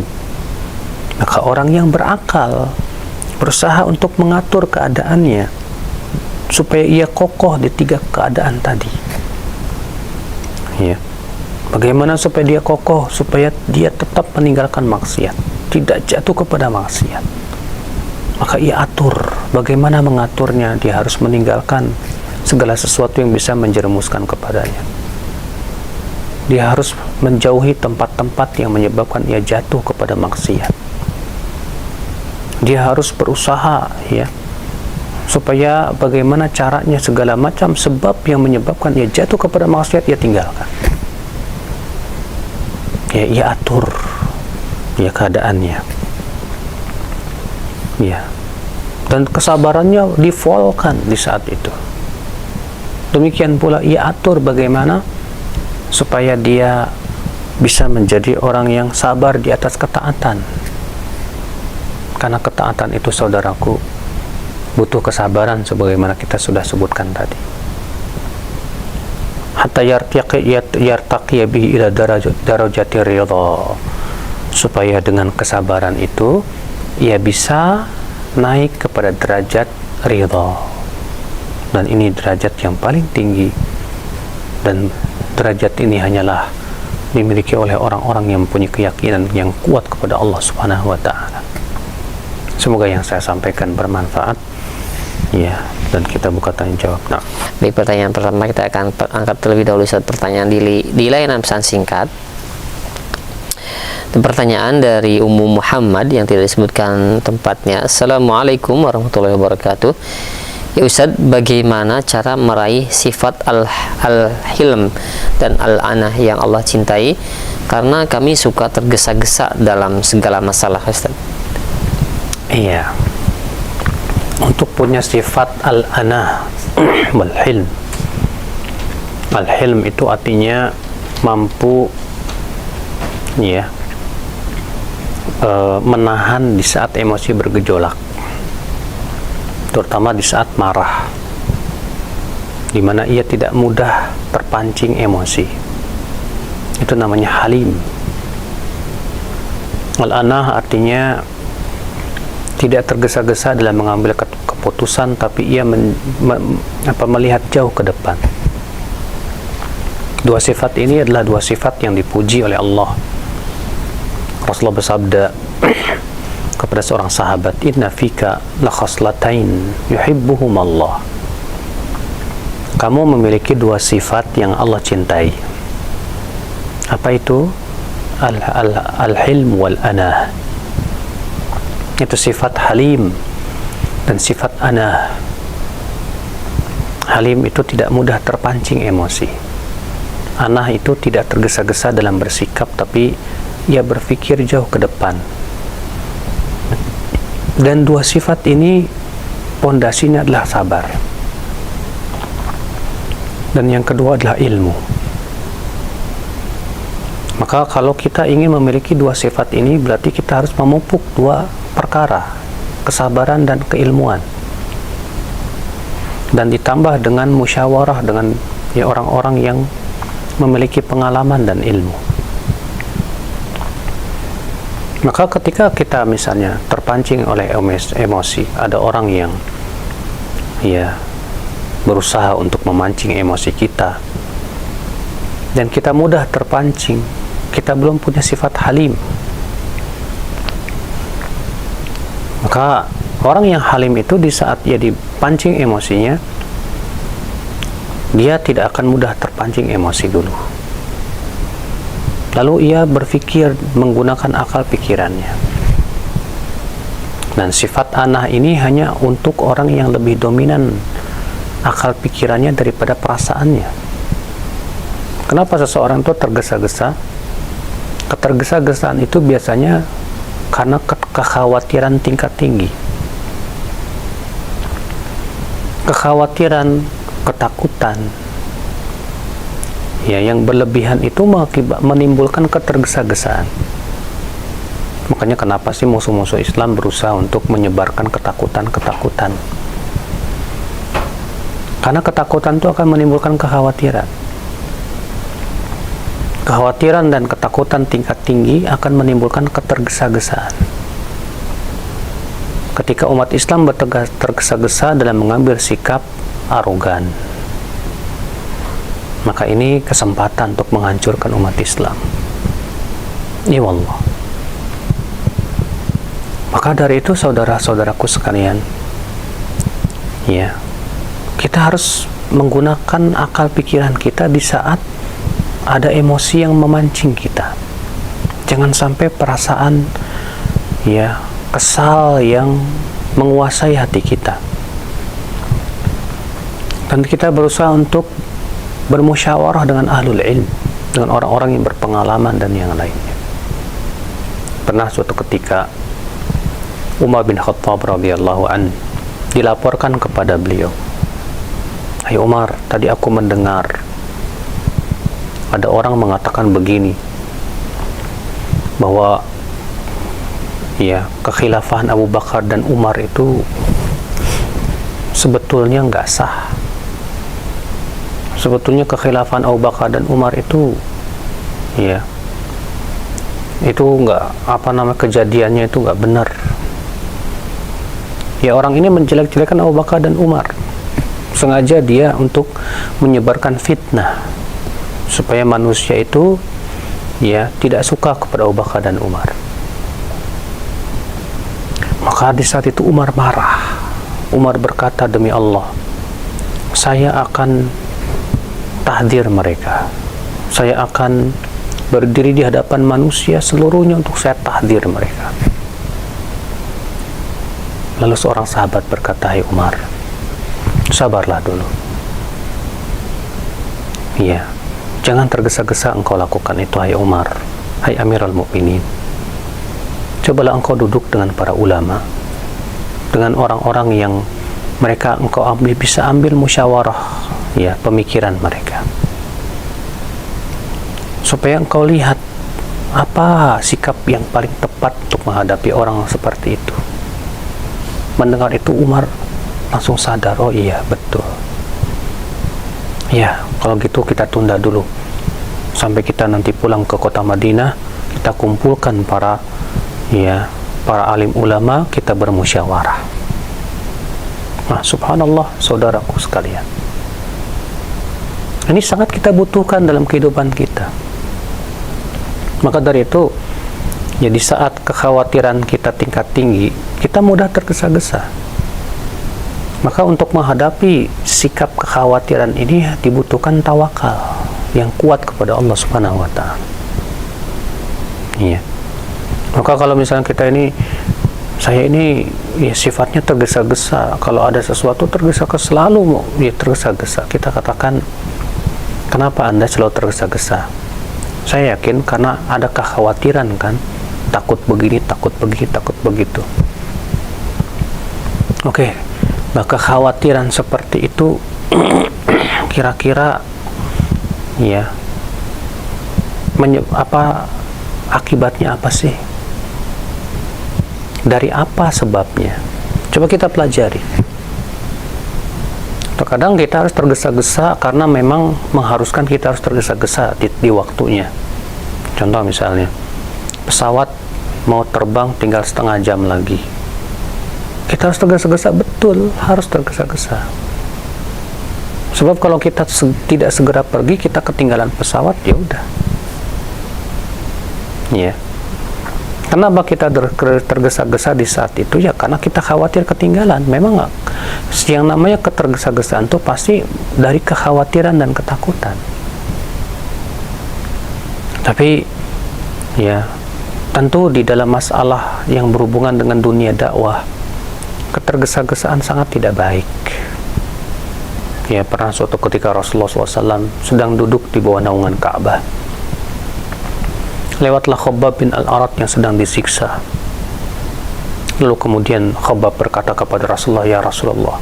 Maka orang yang berakal berusaha untuk mengatur keadaannya supaya ia kokoh di 3 keadaan tadi. Ya. Bagaimana supaya dia kokoh, supaya dia tetap meninggalkan maksiat, tidak jatuh kepada maksiat. Maka ia atur. Bagaimana mengaturnya? Dia harus meninggalkan segala sesuatu yang bisa menjerumuskan kepadanya. Dia harus menjauhi tempat-tempat yang menyebabkan ia jatuh kepada maksiat. Dia harus berusaha, ya, supaya bagaimana caranya segala macam sebab yang menyebabkan ia jatuh kepada maksiat ia tinggalkan. Ya, ia atur, ya, keadaannya. Ya. Dan kesabarannya difolkan di saat itu. Demikian pula ia atur bagaimana supaya dia bisa menjadi orang yang sabar di atas ketaatan. Karena ketaatan itu, saudaraku, butuh kesabaran sebagaimana kita sudah sebutkan tadi. Hatta yartaqiya bihi ila darajati ridha, supaya dengan kesabaran itu ia bisa naik kepada derajat ridha. Dan ini derajat yang paling tinggi, dan derajat ini hanyalah dimiliki oleh orang-orang yang mempunyai keyakinan yang kuat kepada Allah Subhanahu wa taala. Semoga yang saya sampaikan bermanfaat, ya, dan kita buka tanya jawab. Nah, di pertanyaan pertama kita akan angkat terlebih dahulu satu pertanyaan di layanan pesan singkat. Dan pertanyaan dari Ummu Muhammad yang tidak disebutkan tempatnya. Assalamualaikum warahmatullahi wabarakatuh. Ya Ustadz, bagaimana cara meraih sifat al-hilm dan al-anah yang Allah cintai? Karena kami suka tergesa-gesa dalam segala masalah, Ustadz. Iya. Untuk punya sifat al-anah wal hilm. Al-hilm itu artinya mampu ya menahan di saat emosi bergejolak, terutama di saat marah, di mana ia tidak mudah terpancing emosi. Itu namanya halim. Al-anah artinya tidak tergesa-gesa dalam mengambil keputusan, tapi ia melihat jauh ke depan. Dua sifat ini adalah dua sifat yang dipuji oleh Allah. Rasulullah bersabda kepada seorang sahabat, "Inna fika la khaslatain yuhibbuhum Allah." Kamu memiliki dua sifat yang Allah cintai. Apa itu? Al-hilm wal anah. Itu sifat halim dan sifat anah. Halim itu tidak mudah terpancing emosi. Anah itu tidak tergesa-gesa dalam bersikap, tapi ia berpikir jauh ke depan. Dan dua sifat ini pondasinya adalah sabar. Dan yang kedua adalah ilmu. Maka kalau kita ingin memiliki dua sifat ini, berarti kita harus memupuk dua perkara, kesabaran dan keilmuan. Dan ditambah dengan musyawarah dengan orang-orang yang memiliki pengalaman dan ilmu. Maka ketika kita misalnya terpancing oleh emosi, ada orang yang berusaha untuk memancing emosi kita, dan kita mudah terpancing, kita belum punya sifat halim. Maka orang yang halim itu di saat ia dipancing emosinya, dia tidak akan mudah terpancing emosi dulu. Lalu ia berpikir menggunakan akal pikirannya. Dan sifat anah ini hanya untuk orang yang lebih dominan akal pikirannya daripada perasaannya. Kenapa seseorang itu tergesa-gesa? Ketergesa-gesaan itu biasanya karena kekhawatiran tingkat tinggi. Kekhawatiran, ketakutan yang berlebihan itu menimbulkan ketergesa-gesaan. Makanya kenapa sih musuh-musuh Islam berusaha untuk menyebarkan ketakutan-ketakutan? Karena ketakutan itu akan menimbulkan kekhawatiran. Kekhawatiran dan ketakutan tingkat tinggi akan menimbulkan ketergesa-gesaan. Ketika umat Islam tergesa-gesa dalam mengambil sikap arogan, maka ini kesempatan untuk menghancurkan umat Islam. Ya Allah. Maka dari itu saudara-saudaraku sekalian, kita harus menggunakan akal pikiran kita di saat ada emosi yang memancing kita. Jangan sampai perasaan kesal yang menguasai hati kita. Dan kita berusaha untuk bermusyawarah dengan ahlul ilm, dengan orang-orang yang berpengalaman dan yang lainnya. Pernah suatu ketika Umar bin Khattab radhiyallahu an dilaporkan kepada beliau, "Hai Umar, tadi aku mendengar ada orang mengatakan begini, bahwa kekhilafahan Abu Bakar dan Umar itu sebetulnya nggak sah. Sebetulnya kekhilafahan Abu Bakar dan Umar itu itu nggak kejadiannya itu nggak benar. Orang ini menjelek-jelekan Abu Bakar dan Umar. Sengaja dia untuk menyebarkan fitnah supaya manusia itu tidak suka kepada Abu Bakar dan Umar." Maka di saat itu Umar marah. Umar berkata, "Demi Allah, saya akan tahdir mereka. Saya akan berdiri di hadapan manusia seluruhnya untuk saya tahdir mereka." Lalu seorang sahabat berkata, "Hai Umar, sabarlah dulu. Ya, jangan tergesa-gesa engkau lakukan itu, hai Umar, hai Amirul Mukminin. Cobalah engkau duduk dengan para ulama, dengan orang-orang yang mereka engkau bisa ambil musyawarah, ya, pemikiran mereka, supaya engkau lihat apa sikap yang paling tepat untuk menghadapi orang seperti itu. Mendengar itu Umar langsung sadar, oh iya betul. Ya, kalau gitu kita tunda dulu sampai kita nanti pulang ke kota Madinah, kita kumpulkan para alim ulama, kita bermusyawarah. Nah, subhanallah saudaraku sekalian, ini sangat kita butuhkan dalam kehidupan kita. Maka dari itu, ya, di saat kekhawatiran kita tingkat tinggi, kita mudah tergesa-gesa. Maka untuk menghadapi sikap kekhawatiran ini dibutuhkan tawakal yang kuat kepada Allah Subhanahu wa Ta'ala. Iya. Maka kalau misalnya saya ini ya sifatnya tergesa-gesa, kalau ada sesuatu tergesa-gesa, selalu ya tergesa-gesa, kita katakan, kenapa Anda selalu tergesa-gesa? Saya yakin karena ada kekhawatiran kan, takut begini, takut begini, takut begitu. Oke, nah kekhawatiran seperti itu kira-kira ya akibatnya apa sih? Dari apa sebabnya? Coba kita pelajari. Terkadang kita harus tergesa-gesa karena memang mengharuskan kita harus tergesa-gesa di waktunya. Contoh misalnya, pesawat mau terbang tinggal setengah jam lagi. Kita harus tergesa-gesa, betul, harus tergesa-gesa. Sebab kalau kita tidak segera pergi, kita ketinggalan pesawat, ya udah. Ya. Kenapa kita tergesa-gesa di saat itu? Ya karena kita khawatir ketinggalan. Memang yang namanya ketergesa-gesaan itu pasti dari kekhawatiran dan ketakutan. Tapi ya tentu di dalam masalah yang berhubungan dengan dunia dakwah, ketergesa-gesaan sangat tidak baik. Ya, pernah suatu ketika Rasulullah SAW sedang duduk di bawah naungan Ka'bah. Lewatlah Khabbab bin Al-Arat yang sedang disiksa. Lalu kemudian Khabbab berkata kepada Rasulullah, ya Rasulullah,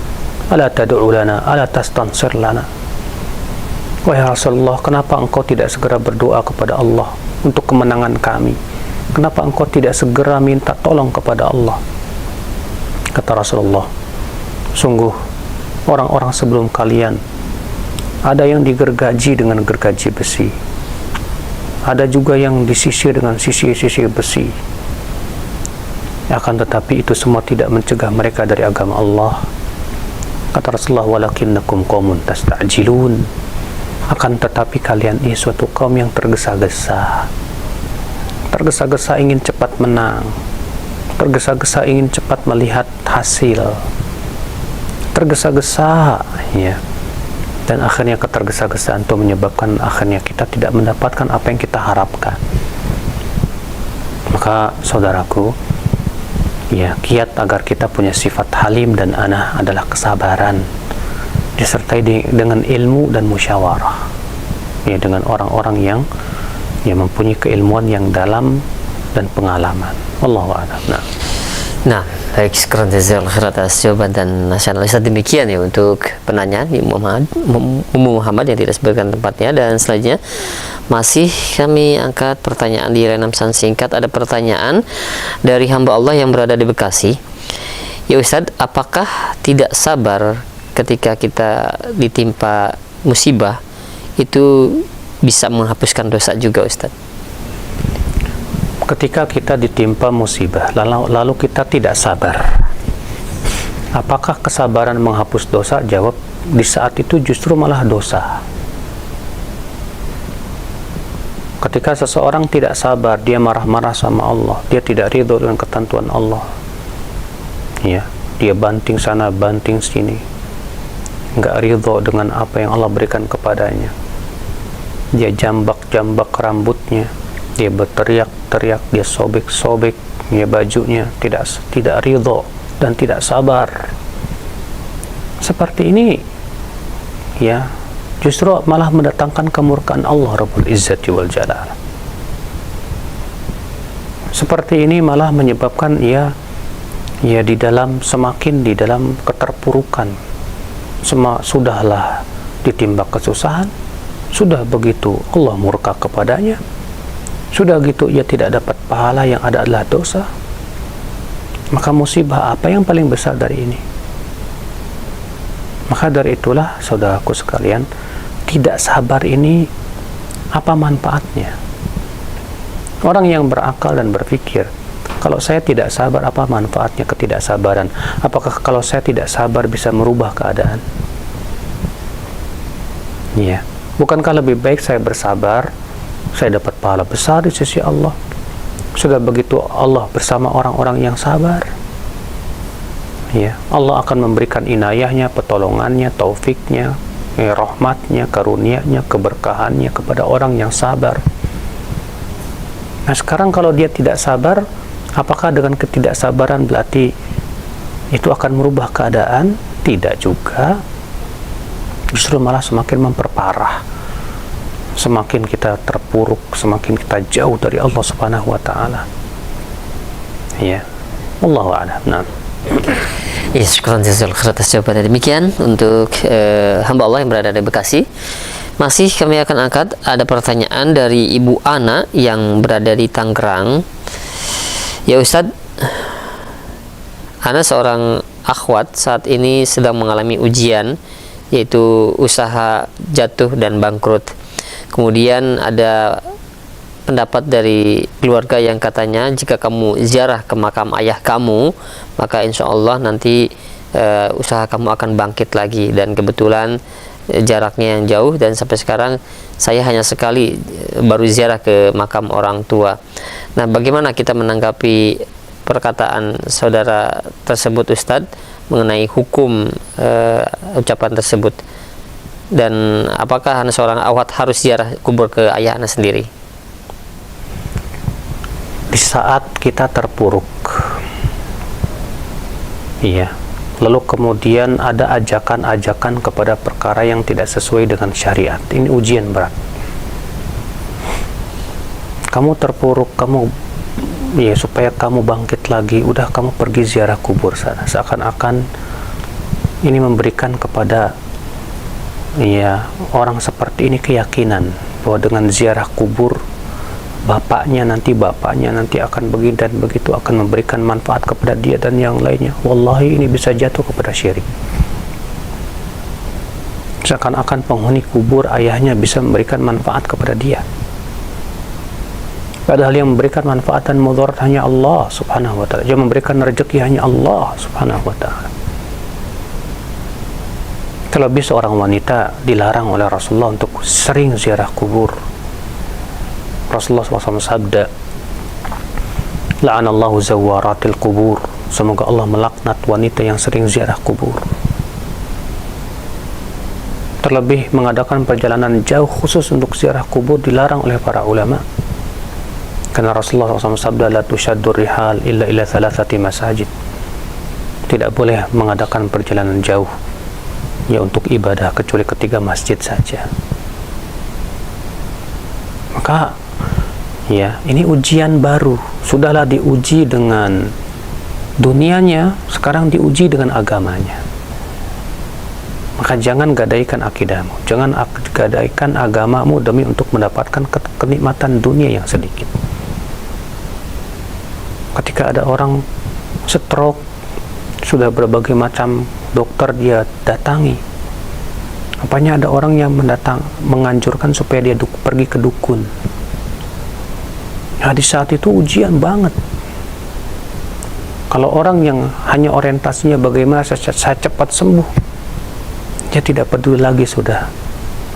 ala tad'u lana, ala tastansir lana. Wahai Rasulullah, kenapa engkau tidak segera berdoa kepada Allah untuk kemenangan kami? Kenapa engkau tidak segera minta tolong kepada Allah? Kata Rasulullah, sungguh orang-orang sebelum kalian ada yang digergaji dengan gergaji besi, ada juga yang disisir dengan sisir-sisir besi. Akan tetapi itu semua tidak mencegah mereka dari agama Allah. Kata Rasulullah, walakinnakum qaumun tasta'jilun. Akan tetapi kalian ini suatu kaum yang tergesa-gesa. Tergesa-gesa ingin cepat menang. Tergesa-gesa ingin cepat melihat hasil. Tergesa-gesa, ya. Dan akhirnya ketergesa-gesaan itu menyebabkan akhirnya kita tidak mendapatkan apa yang kita harapkan. Maka saudaraku, ya, kiat agar kita punya sifat halim dan anah adalah kesabaran, disertai dengan ilmu dan musyawarah, ya, dengan orang-orang yang mempunyai keilmuan yang dalam dan pengalaman. Wallahu a'lam. Nah, baik, sekarang jazakallahu khairan atas jawaban dan nasihat Ustaz. Demikian ya untuk penanyaan Ummu Muhammad yang tidak sebutkan tempatnya. Dan selanjutnya masih kami angkat pertanyaan di layanan pesan singkat. Ada pertanyaan dari hamba Allah yang berada di Bekasi. Ya Ustaz, apakah tidak sabar ketika kita ditimpa musibah itu bisa menghapuskan dosa juga Ustaz? Ketika kita ditimpa musibah lalu kita tidak sabar, apakah kesabaran menghapus dosa? Jawab, di saat itu justru malah dosa. Ketika seseorang tidak sabar, dia marah-marah sama Allah, dia tidak ridho dengan ketentuan Allah, ya, dia banting sana banting sini, nggak ridho dengan apa yang Allah berikan kepadanya, dia jambak-jambak rambutnya, dia berteriak-teriak, dia sobek-sobek ya bajunya, tidak ridho dan tidak sabar. seperti ini ya justru malah mendatangkan kemurkaan Allah Rabbul Izzati wal Jalal. Seperti ini malah menyebabkan ya semakin di dalam keterpurukan. Sudahlah ditimbak kesusahan, sudah begitu Allah murka kepadanya, sudah gitu ia tidak dapat pahala, yang ada adalah dosa. Maka musibah apa yang paling besar dari ini? Maka dari itulah saudaraku sekalian, tidak sabar ini apa manfaatnya? Orang yang berakal dan berpikir, kalau saya tidak sabar, apa manfaatnya ketidaksabaran? Apakah kalau saya tidak sabar bisa merubah keadaan? Ya, bukankah lebih baik saya bersabar, saya dapat pahala besar di sisi Allah? Sudah begitu Allah bersama orang-orang yang sabar. Ya, Allah akan memberikan inayahnya, pertolongannya, taufiknya, rahmatnya, karunia-Nya, keberkahannya kepada orang yang sabar. Nah sekarang kalau dia tidak sabar, apakah dengan ketidaksabaran berarti itu akan merubah keadaan? Tidak juga. Justru malah semakin memperparah. Semakin kita terpuruk, semakin kita jauh dari Allah Subhanahu wa taala. Ya. Wallahu a'lam. Nah. Ya, syukran jazakallahu khairan atas jawabannya. Demikian untuk hamba Allah yang berada di Bekasi. Masih kami akan angkat ada pertanyaan dari Ibu Ana yang berada di Tangerang. Ya Ustadz, Ana seorang akhwat saat ini sedang mengalami ujian, yaitu usaha jatuh dan bangkrut. Kemudian ada pendapat dari keluarga yang katanya jika kamu ziarah ke makam ayah kamu, maka insya Allah nanti usaha kamu akan bangkit lagi. Dan kebetulan jaraknya yang jauh, dan sampai sekarang saya hanya sekali baru ziarah ke makam orang tua. Nah, bagaimana kita menanggapi perkataan saudara tersebut Ustadz mengenai hukum ucapan tersebut, dan apakah Anda seorang akhwat harus ziarah kubur ke ayah Anda sendiri? Di saat kita terpuruk, iya, lalu kemudian ada ajakan-ajakan kepada perkara yang tidak sesuai dengan syariat, ini ujian berat. Kamu terpuruk, supaya kamu bangkit lagi, udah kamu pergi ziarah kubur sana. Seakan-akan ini memberikan kepada orang seperti ini keyakinan bahwa dengan ziarah kubur bapaknya nanti akan begini dan begitu, akan memberikan manfaat kepada dia dan yang lainnya. Wallahi ini bisa jatuh kepada syirik. Seakan-akan penghuni kubur ayahnya bisa memberikan manfaat kepada dia, padahal yang memberikan manfaat dan mudarat hanya Allah Subhanahu wa ta'ala. Yang memberikan rezeki hanya Allah Subhanahu wa ta'ala. Terlebih seorang wanita dilarang oleh Rasulullah untuk sering ziarah kubur. Rasulullah SAW sabda, la'anallahu zawaratil kubur, semoga Allah melaknat wanita yang sering ziarah kubur. Terlebih mengadakan perjalanan jauh khusus untuk ziarah kubur dilarang oleh para ulama, karena Rasulullah SAW sabda, la tushaddur rihal illa ila thalathati masajid, tidak boleh mengadakan perjalanan jauh untuk ibadah kecuali ketiga masjid saja. Maka ini ujian baru. Sudahlah diuji dengan dunianya, sekarang diuji dengan agamanya. Maka jangan gadaikan akidahmu, jangan gadaikan agamamu demi untuk mendapatkan kenikmatan dunia yang sedikit. Ketika ada orang stroke, sudah berbagai macam dokter dia datangi. Apanya ada orang yang menganjurkan supaya dia pergi ke dukun. Di saat itu ujian banget. Kalau orang yang hanya orientasinya bagaimana saya cepat sembuh, dia tidak peduli lagi sudah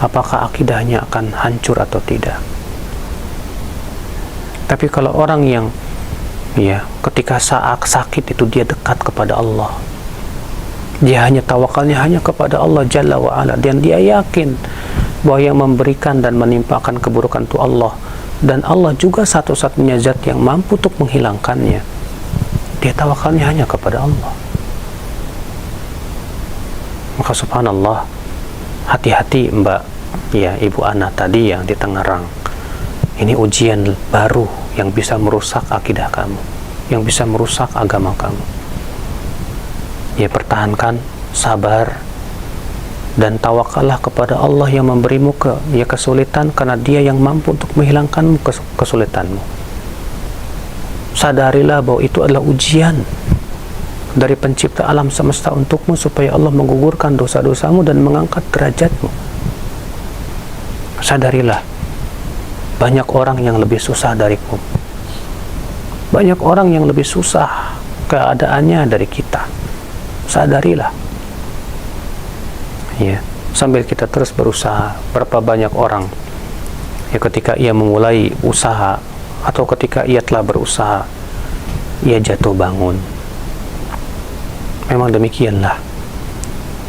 apakah akidahnya akan hancur atau tidak. Tapi kalau orang yang ketika saat sakit itu dia dekat kepada Allah, dia hanya tawakalnya hanya kepada Allah Jalla wa'ala, dan dia yakin bahwa yang memberikan dan menimpakan keburukan itu Allah, dan Allah juga satu-satunya zat yang mampu untuk menghilangkannya. Dia tawakalnya hanya kepada Allah. Maka subhanallah, hati-hati Mbak, ya Ibu Ana tadi yang di Tangerang. Ini ujian baru yang bisa merusak akidah kamu, yang bisa merusak agama kamu. Ya, pertahankan, sabar, dan tawakallah kepada Allah yang memberimu kesulitan, karena Dia yang mampu untuk menghilangkanmu kesulitanmu. Sadarilah bahwa itu adalah ujian dari pencipta alam semesta untukmu, supaya Allah menggugurkan dosa-dosamu dan mengangkat derajatmu. Sadarilah, banyak orang yang lebih susah darimu. Banyak orang yang lebih susah keadaannya dari kita. Sadarilah. Ya, sambil kita terus berusaha. Berapa banyak orang ya ketika ia memulai usaha atau ketika ia telah berusaha, ia jatuh bangun. Memang demikianlah.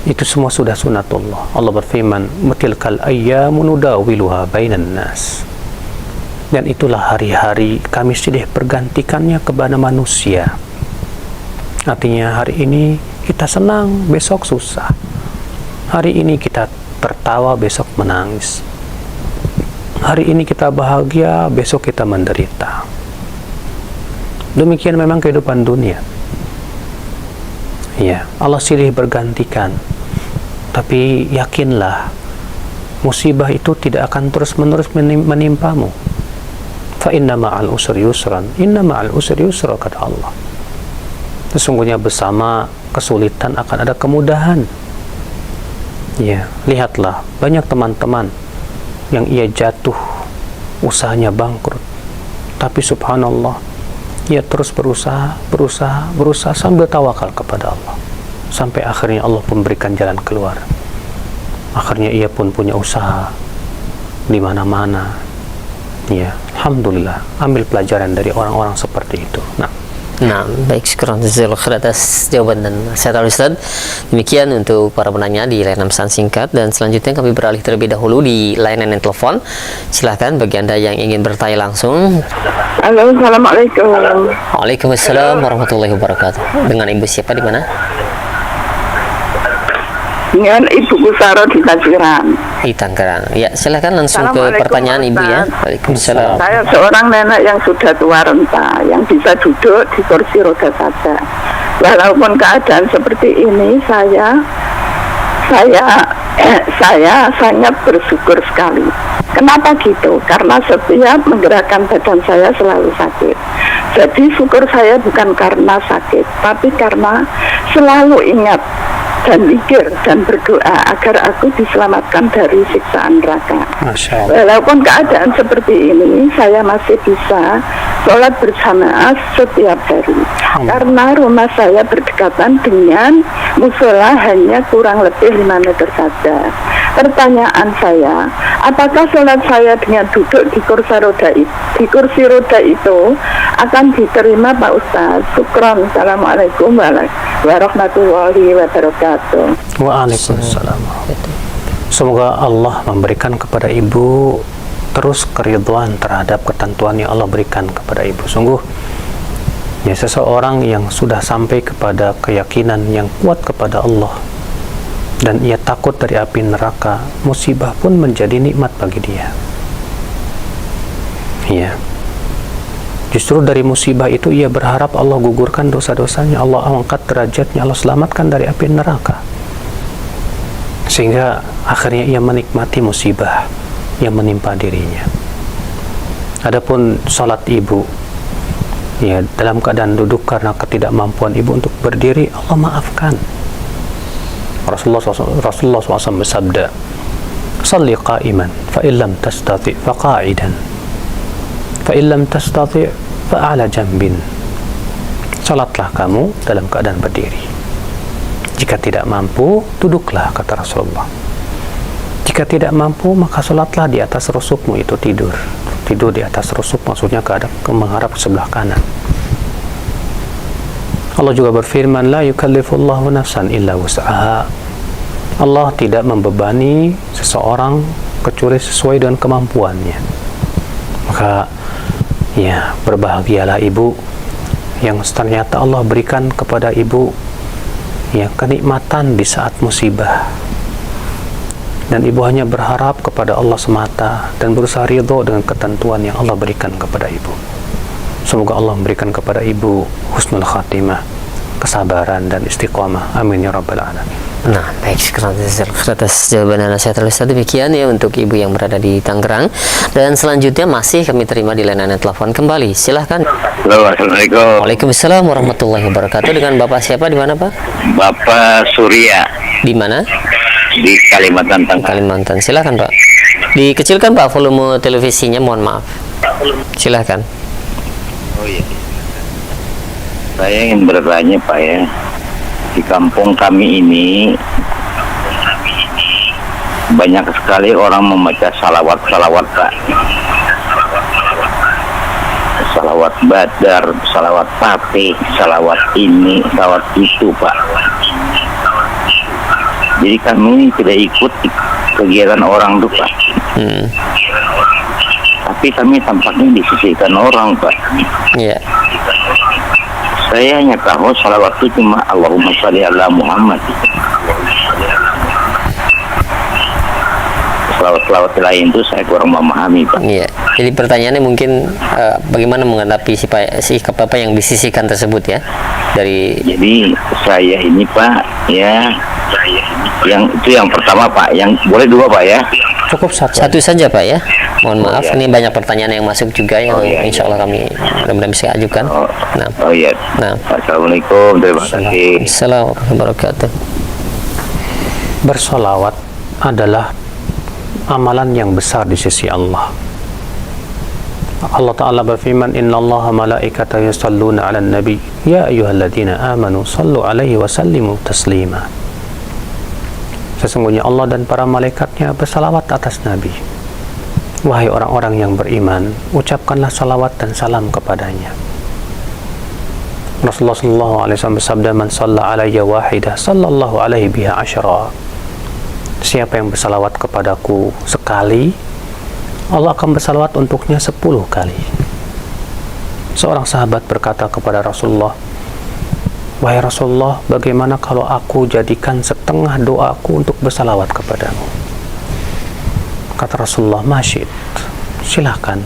Itu semua sudah sunatullah. Allah berfirman, "Tilkal ayyamu nudawiluha bainan nas." Dan itulah hari-hari kami silih bergantikannya kepada manusia. Artinya hari ini kita senang, besok susah. Hari ini kita tertawa, besok menangis. Hari ini kita bahagia, besok kita menderita. Demikian memang kehidupan dunia. Ya, Allah silih bergantikan. Tapi yakinlah, musibah itu tidak akan terus-menerus menimpamu. Fa inna ma'al usri yusran, inna ma'al usri yusra, kata Allah. Sesungguhnya bersama kesulitan akan ada kemudahan. Ya, lihatlah banyak teman-teman yang ia jatuh, usahanya bangkrut, tapi subhanallah, ia terus berusaha sambil tawakal kepada Allah, sampai akhirnya Allah pun berikan jalan keluar. Akhirnya ia pun punya usaha di mana-mana. Ya, alhamdulillah, ambil pelajaran dari orang-orang seperti itu. Nah, baik, syukur atas jawaban dan nasihat Ustaz. Demikian untuk para penanya di layanan pesan singkat, dan selanjutnya kami beralih terlebih dahulu di layanan telepon. Silahkan bagi Anda yang ingin bertanya langsung. Halo, assalamualaikum. Waalaikumsalam warahmatullahi wabarakatuh. Dengan Ibu siapa, di mana? Dengan Ibu Kusaro di Tangerang. Di Tangerang. Ya, silahkan langsung ke pertanyaan Ibu ya. Waalaikumsalam. Saya seorang nenek yang sudah tua renta, yang bisa duduk di kursi roda saja. Walaupun keadaan seperti ini, saya sangat bersyukur sekali. Kenapa gitu? Karena setiap menggerakkan badan saya selalu sakit. Jadi syukur saya bukan karena sakit, tapi karena selalu ingat dan mikir dan berdoa agar aku diselamatkan dari siksaan neraka. Walaupun keadaan seperti ini, saya masih bisa sholat berjamaah setiap hari. Karena rumah saya berdekatan dengan musola hanya kurang lebih 5 meter saja. Pertanyaan saya, apakah sholat saya dengan duduk di kursi roda itu akan diterima Pak Ustaz? Syukron. Assalamualaikum warahmatullahi wabarakatuh. Waalaikumsalam. Semoga Allah memberikan kepada Ibu terus keridhaan terhadap ketentuan yang Allah berikan kepada Ibu. Sungguh ya, seseorang yang sudah sampai kepada keyakinan yang kuat kepada Allah dan ia takut dari api neraka, musibah pun menjadi nikmat bagi dia. Ya, justru dari musibah itu ia berharap Allah gugurkan dosa-dosanya, Allah angkat derajatnya, Allah selamatkan dari api neraka, sehingga akhirnya ia menikmati musibah yang menimpa dirinya. Adapun salat Ibu ya, dalam keadaan duduk karena ketidakmampuan Ibu untuk berdiri, Allah maafkan. Rasulullah SAW bersabda, "Salli qa'iman, fa illam tastati' fa qa'idan, fa illam tastati' fa ala jambin." Salatlah kamu dalam keadaan berdiri. Jika tidak mampu, duduklah, kata Rasulullah. Jika tidak mampu, maka salatlah di atas rusukmu, itu tidur. Tidur di atas rusuk maksudnya menghadap ke sebelah kanan. Allah juga berfirman, la yukallifullahu nafsan illa wus'aha. Allah tidak membebani seseorang kecuali sesuai dengan kemampuannya. Maka ya, berbahagialah Ibu yang ternyata Allah berikan kepada Ibu ya, kenikmatan di saat musibah, dan ibu hanya berharap kepada Allah semata dan berusaha ridho dengan ketentuan yang Allah berikan kepada ibu. Semoga Allah memberikan kepada ibu husnul khatimah, kesabaran dan istiqamah. Amin ya rabbal alamin. Nah, baik, sekarang atas jawaban dan nasihat Ustaz. Demikian ya untuk ibu yang berada di Tangerang. Dan selanjutnya masih kami terima di layanan telepon kembali. Silahkan. Halo, Assalamualaikum. Waalaikumsalam warahmatullahi wabarakatuh. Dengan Bapak siapa, di mana Pak? Bapak Surya Di mana? di Kalimantan Tengah. Kalimantan. Silahkan Pak. Dikecilkan Pak volume televisinya, mohon maaf. Silahkan. Oh iya. Saya ingin bertanya Pak ya, di kampung kami ini banyak sekali orang membaca salawat Pak. Salawat Badar, salawat Fatih, salawat ini, salawat itu Pak. Jadi kami tidak ikut kegiatan orang itu Pak. Tapi kami tampaknya disisihkan orang Pak. Iya. Saya hanya tahu salawat itu cuma Allahumma sholli ala Muhammad. Salawat-salawat lain itu saya kurang memahami Pak. Iya. Jadi pertanyaannya mungkin bagaimana menghadapi sikap Bapak yang disisihkan tersebut ya? Jadi saya ini Pak ya, yang itu yang pertama Pak, yang boleh dua Pak ya. Cukup Satu saja Pak ya. Mohon maaf, iya. ini banyak pertanyaan yang masuk juga yang insya Allah kami mudah-mudahan bisa ajukan. Nah. Iya. Nah. Assalamualaikum, terima kasih. Assalamualaikum warahmatullahi wabarakatuh. Bersolawat adalah amalan yang besar di sisi Allah. Allah Ta'ala berfirman, innallaha malaikatahu yusalluna 'alan nabi ya ayyuhalladzina amanu sallu 'alaihi wa sallimu taslima. Sesungguhnya Allah dan para malaikatnya bersalawat atas Nabi. Wahai orang-orang yang beriman, ucapkanlah salawat dan salam kepadanya. Rasulullah sallallahu alaihi wasallam bersabda, man shalla 'alayya wahidah sallallahu alaihi biha asyra. Siapa yang bersalawat kepadaku sekali, Allah akan bersalawat untuknya 10 kali. Seorang sahabat berkata kepada Rasulullah, wahai Rasulullah, bagaimana kalau aku jadikan setengah doaku untuk bersalawat kepadamu? Kata Rasulullah, masyid, silahkan.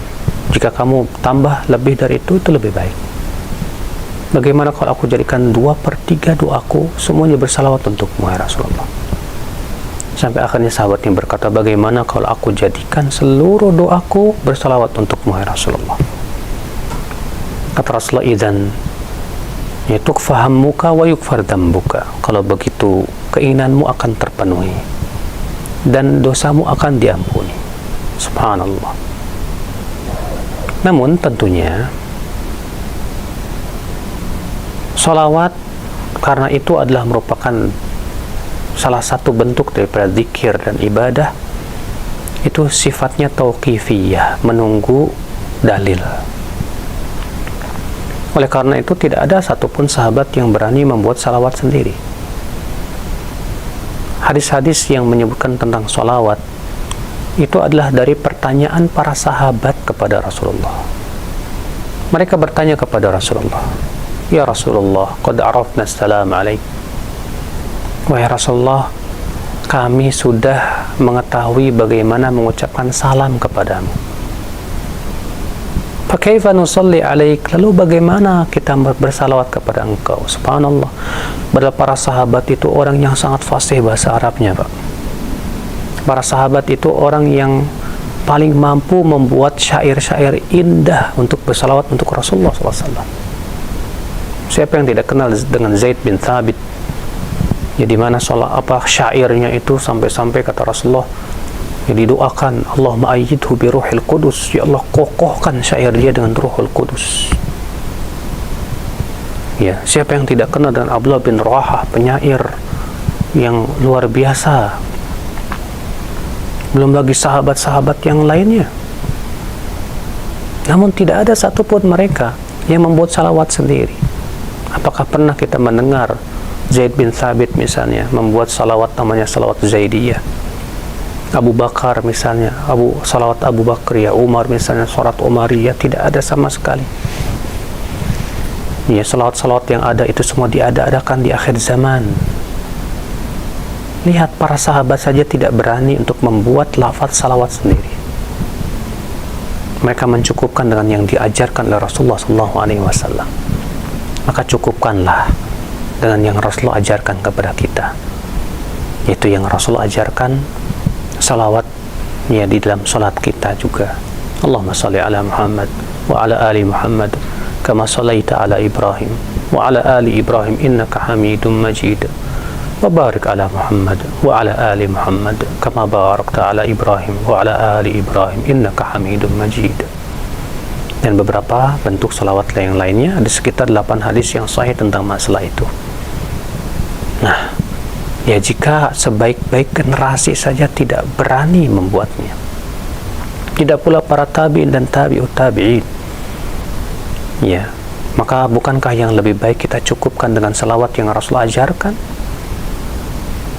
Jika kamu tambah lebih dari itu lebih baik. Bagaimana kalau aku jadikan 2/3 doaku semuanya bersalawat untukmu, wahai Rasulullah? Sampai akhirnya sahabatnya berkata, bagaimana kalau aku jadikan seluruh doaku bersalawat untukmu, wahai Rasulullah? Kata Rasulullah, idzan yatukfa hammuka wa yukfar dambuka. Kalau begitu keinginanmu akan terpenuhi dan dosamu akan diampuni. Subhanallah. Namun tentunya sholawat, karena itu adalah merupakan salah satu bentuk daripada zikir dan ibadah, itu sifatnya tauqifiyah, menunggu dalil. Oleh karena itu tidak ada satupun sahabat yang berani membuat salawat sendiri. Hadis-hadis yang menyebutkan tentang sholawat itu adalah dari pertanyaan para sahabat kepada Rasulullah. Mereka bertanya kepada Rasulullah, ya Rasulullah, qad arafna salam alaik. Wahai Rasulullah, kami sudah mengetahui bagaimana mengucapkan salam kepadamu. Fakaifa nusalli alaik, lalu bagaimana kita bersalawat kepada engkau? Subhanallah. Padahal para sahabat itu orang yang sangat fasih bahasa Arabnya, Pak. Para sahabat itu orang yang paling mampu membuat syair-syair indah untuk bersalawat untuk Rasulullah SAW. Siapa yang tidak kenal dengan Zaid bin Thabit? Ya, di mana syairnya itu sampai-sampai kata Rasulullah, ya, didoakan, Allahumma ayyidhu bi ruhil qudus, ya Allah kokohkan syair dia dengan ruhul qudus. Ya, siapa yang tidak kenal dengan Abdullah bin Rawahah, penyair yang luar biasa, belum lagi sahabat-sahabat yang lainnya. Namun tidak ada satupun mereka yang membuat salawat sendiri. Apakah pernah kita mendengar Zaid bin Thabit misalnya membuat salawat namanya salawat Zaidiyah? Abu Bakar misalnya, salawat Abu Bakriyah, Umar misalnya, salawat Umariyah, tidak ada sama sekali. Ya, salawat-salawat yang ada itu semua diada-adakan di akhir zaman. Lihat, para sahabat saja tidak berani untuk membuat lafaz salawat sendiri. Mereka mencukupkan dengan yang diajarkan oleh Rasulullah SAW. Maka cukupkanlah dengan yang Rasulullah ajarkan kepada kita, yaitu yang Rasulullah ajarkan salawat ya di dalam salat kita juga. Allahumma salli ala Muhammad wa ala ali Muhammad kama sallaita ala Ibrahim wa ala ali Ibrahim innaka Hamidum Majid. وبارك على محمد وعلى آل محمد كما باركت على إبراهيم وعلى آل إبراهيم إنك حميد مجيد. Dan beberapa bentuk salawat yang lainnya, ada sekitar 8 hadis yang sahih tentang masalah itu. Nah, ya jika sebaik-baik generasi saja tidak berani membuatnya, tidak pula para tabi'in dan tabi'ut tabi'in, ya, maka bukankah yang lebih baik kita cukupkan dengan salawat yang Rasul ajarkan?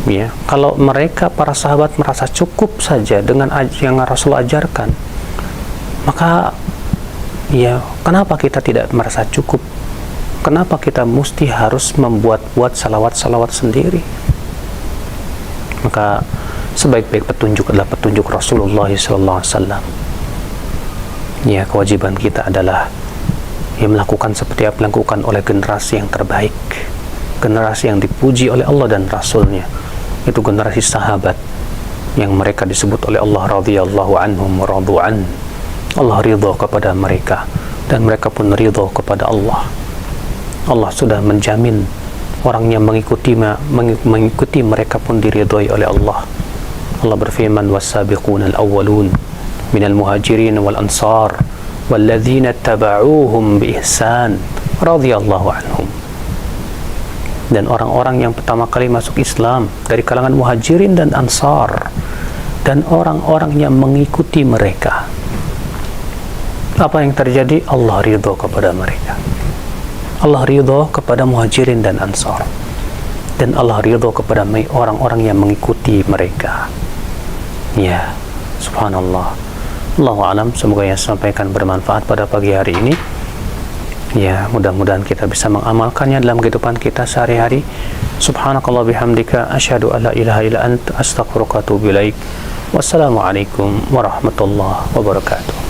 Ya, kalau mereka para sahabat merasa cukup saja dengan yang Rasul ajarkan, maka ya kenapa kita tidak merasa cukup? Kenapa kita mesti harus membuat-buat salawat-salawat sendiri? Maka sebaik-baik petunjuk adalah petunjuk Rasulullah SAW. Ya, kewajiban kita adalah ya melakukan seperti apa dilakukan oleh generasi yang terbaik, generasi yang dipuji oleh Allah dan Rasulnya. Itu generasi sahabat yang mereka disebut oleh Allah radhiyallahu anhum wa radu'an. Allah ridha kepada mereka dan mereka pun ridha kepada Allah. Allah sudah menjamin orang yang mengikuti mereka pun diridhai oleh Allah. Allah berfirman, was-sabiquna al-awwalun minal muhajirin wal ansar walladzina tabauhum bi ihsan radhiyallahu anhum. Dan orang-orang yang pertama kali masuk Islam dari kalangan muhajirin dan ansar, dan orang-orang yang mengikuti mereka, apa yang terjadi? Allah ridho kepada mereka. Allah ridho kepada muhajirin dan ansar, dan Allah ridho kepada orang-orang yang mengikuti mereka. Ya, subhanallah. Allahu a'lam. Semoga yang saya sampaikan bermanfaat pada pagi hari ini. Ya, mudah-mudahan kita bisa mengamalkannya dalam kehidupan kita sehari-hari. Subhanakallah bihamdika asyhadu an la ilaha illa anta astaghfiruka wa atubu ilaik. Wassalamualaikum warahmatullahi wabarakatuh.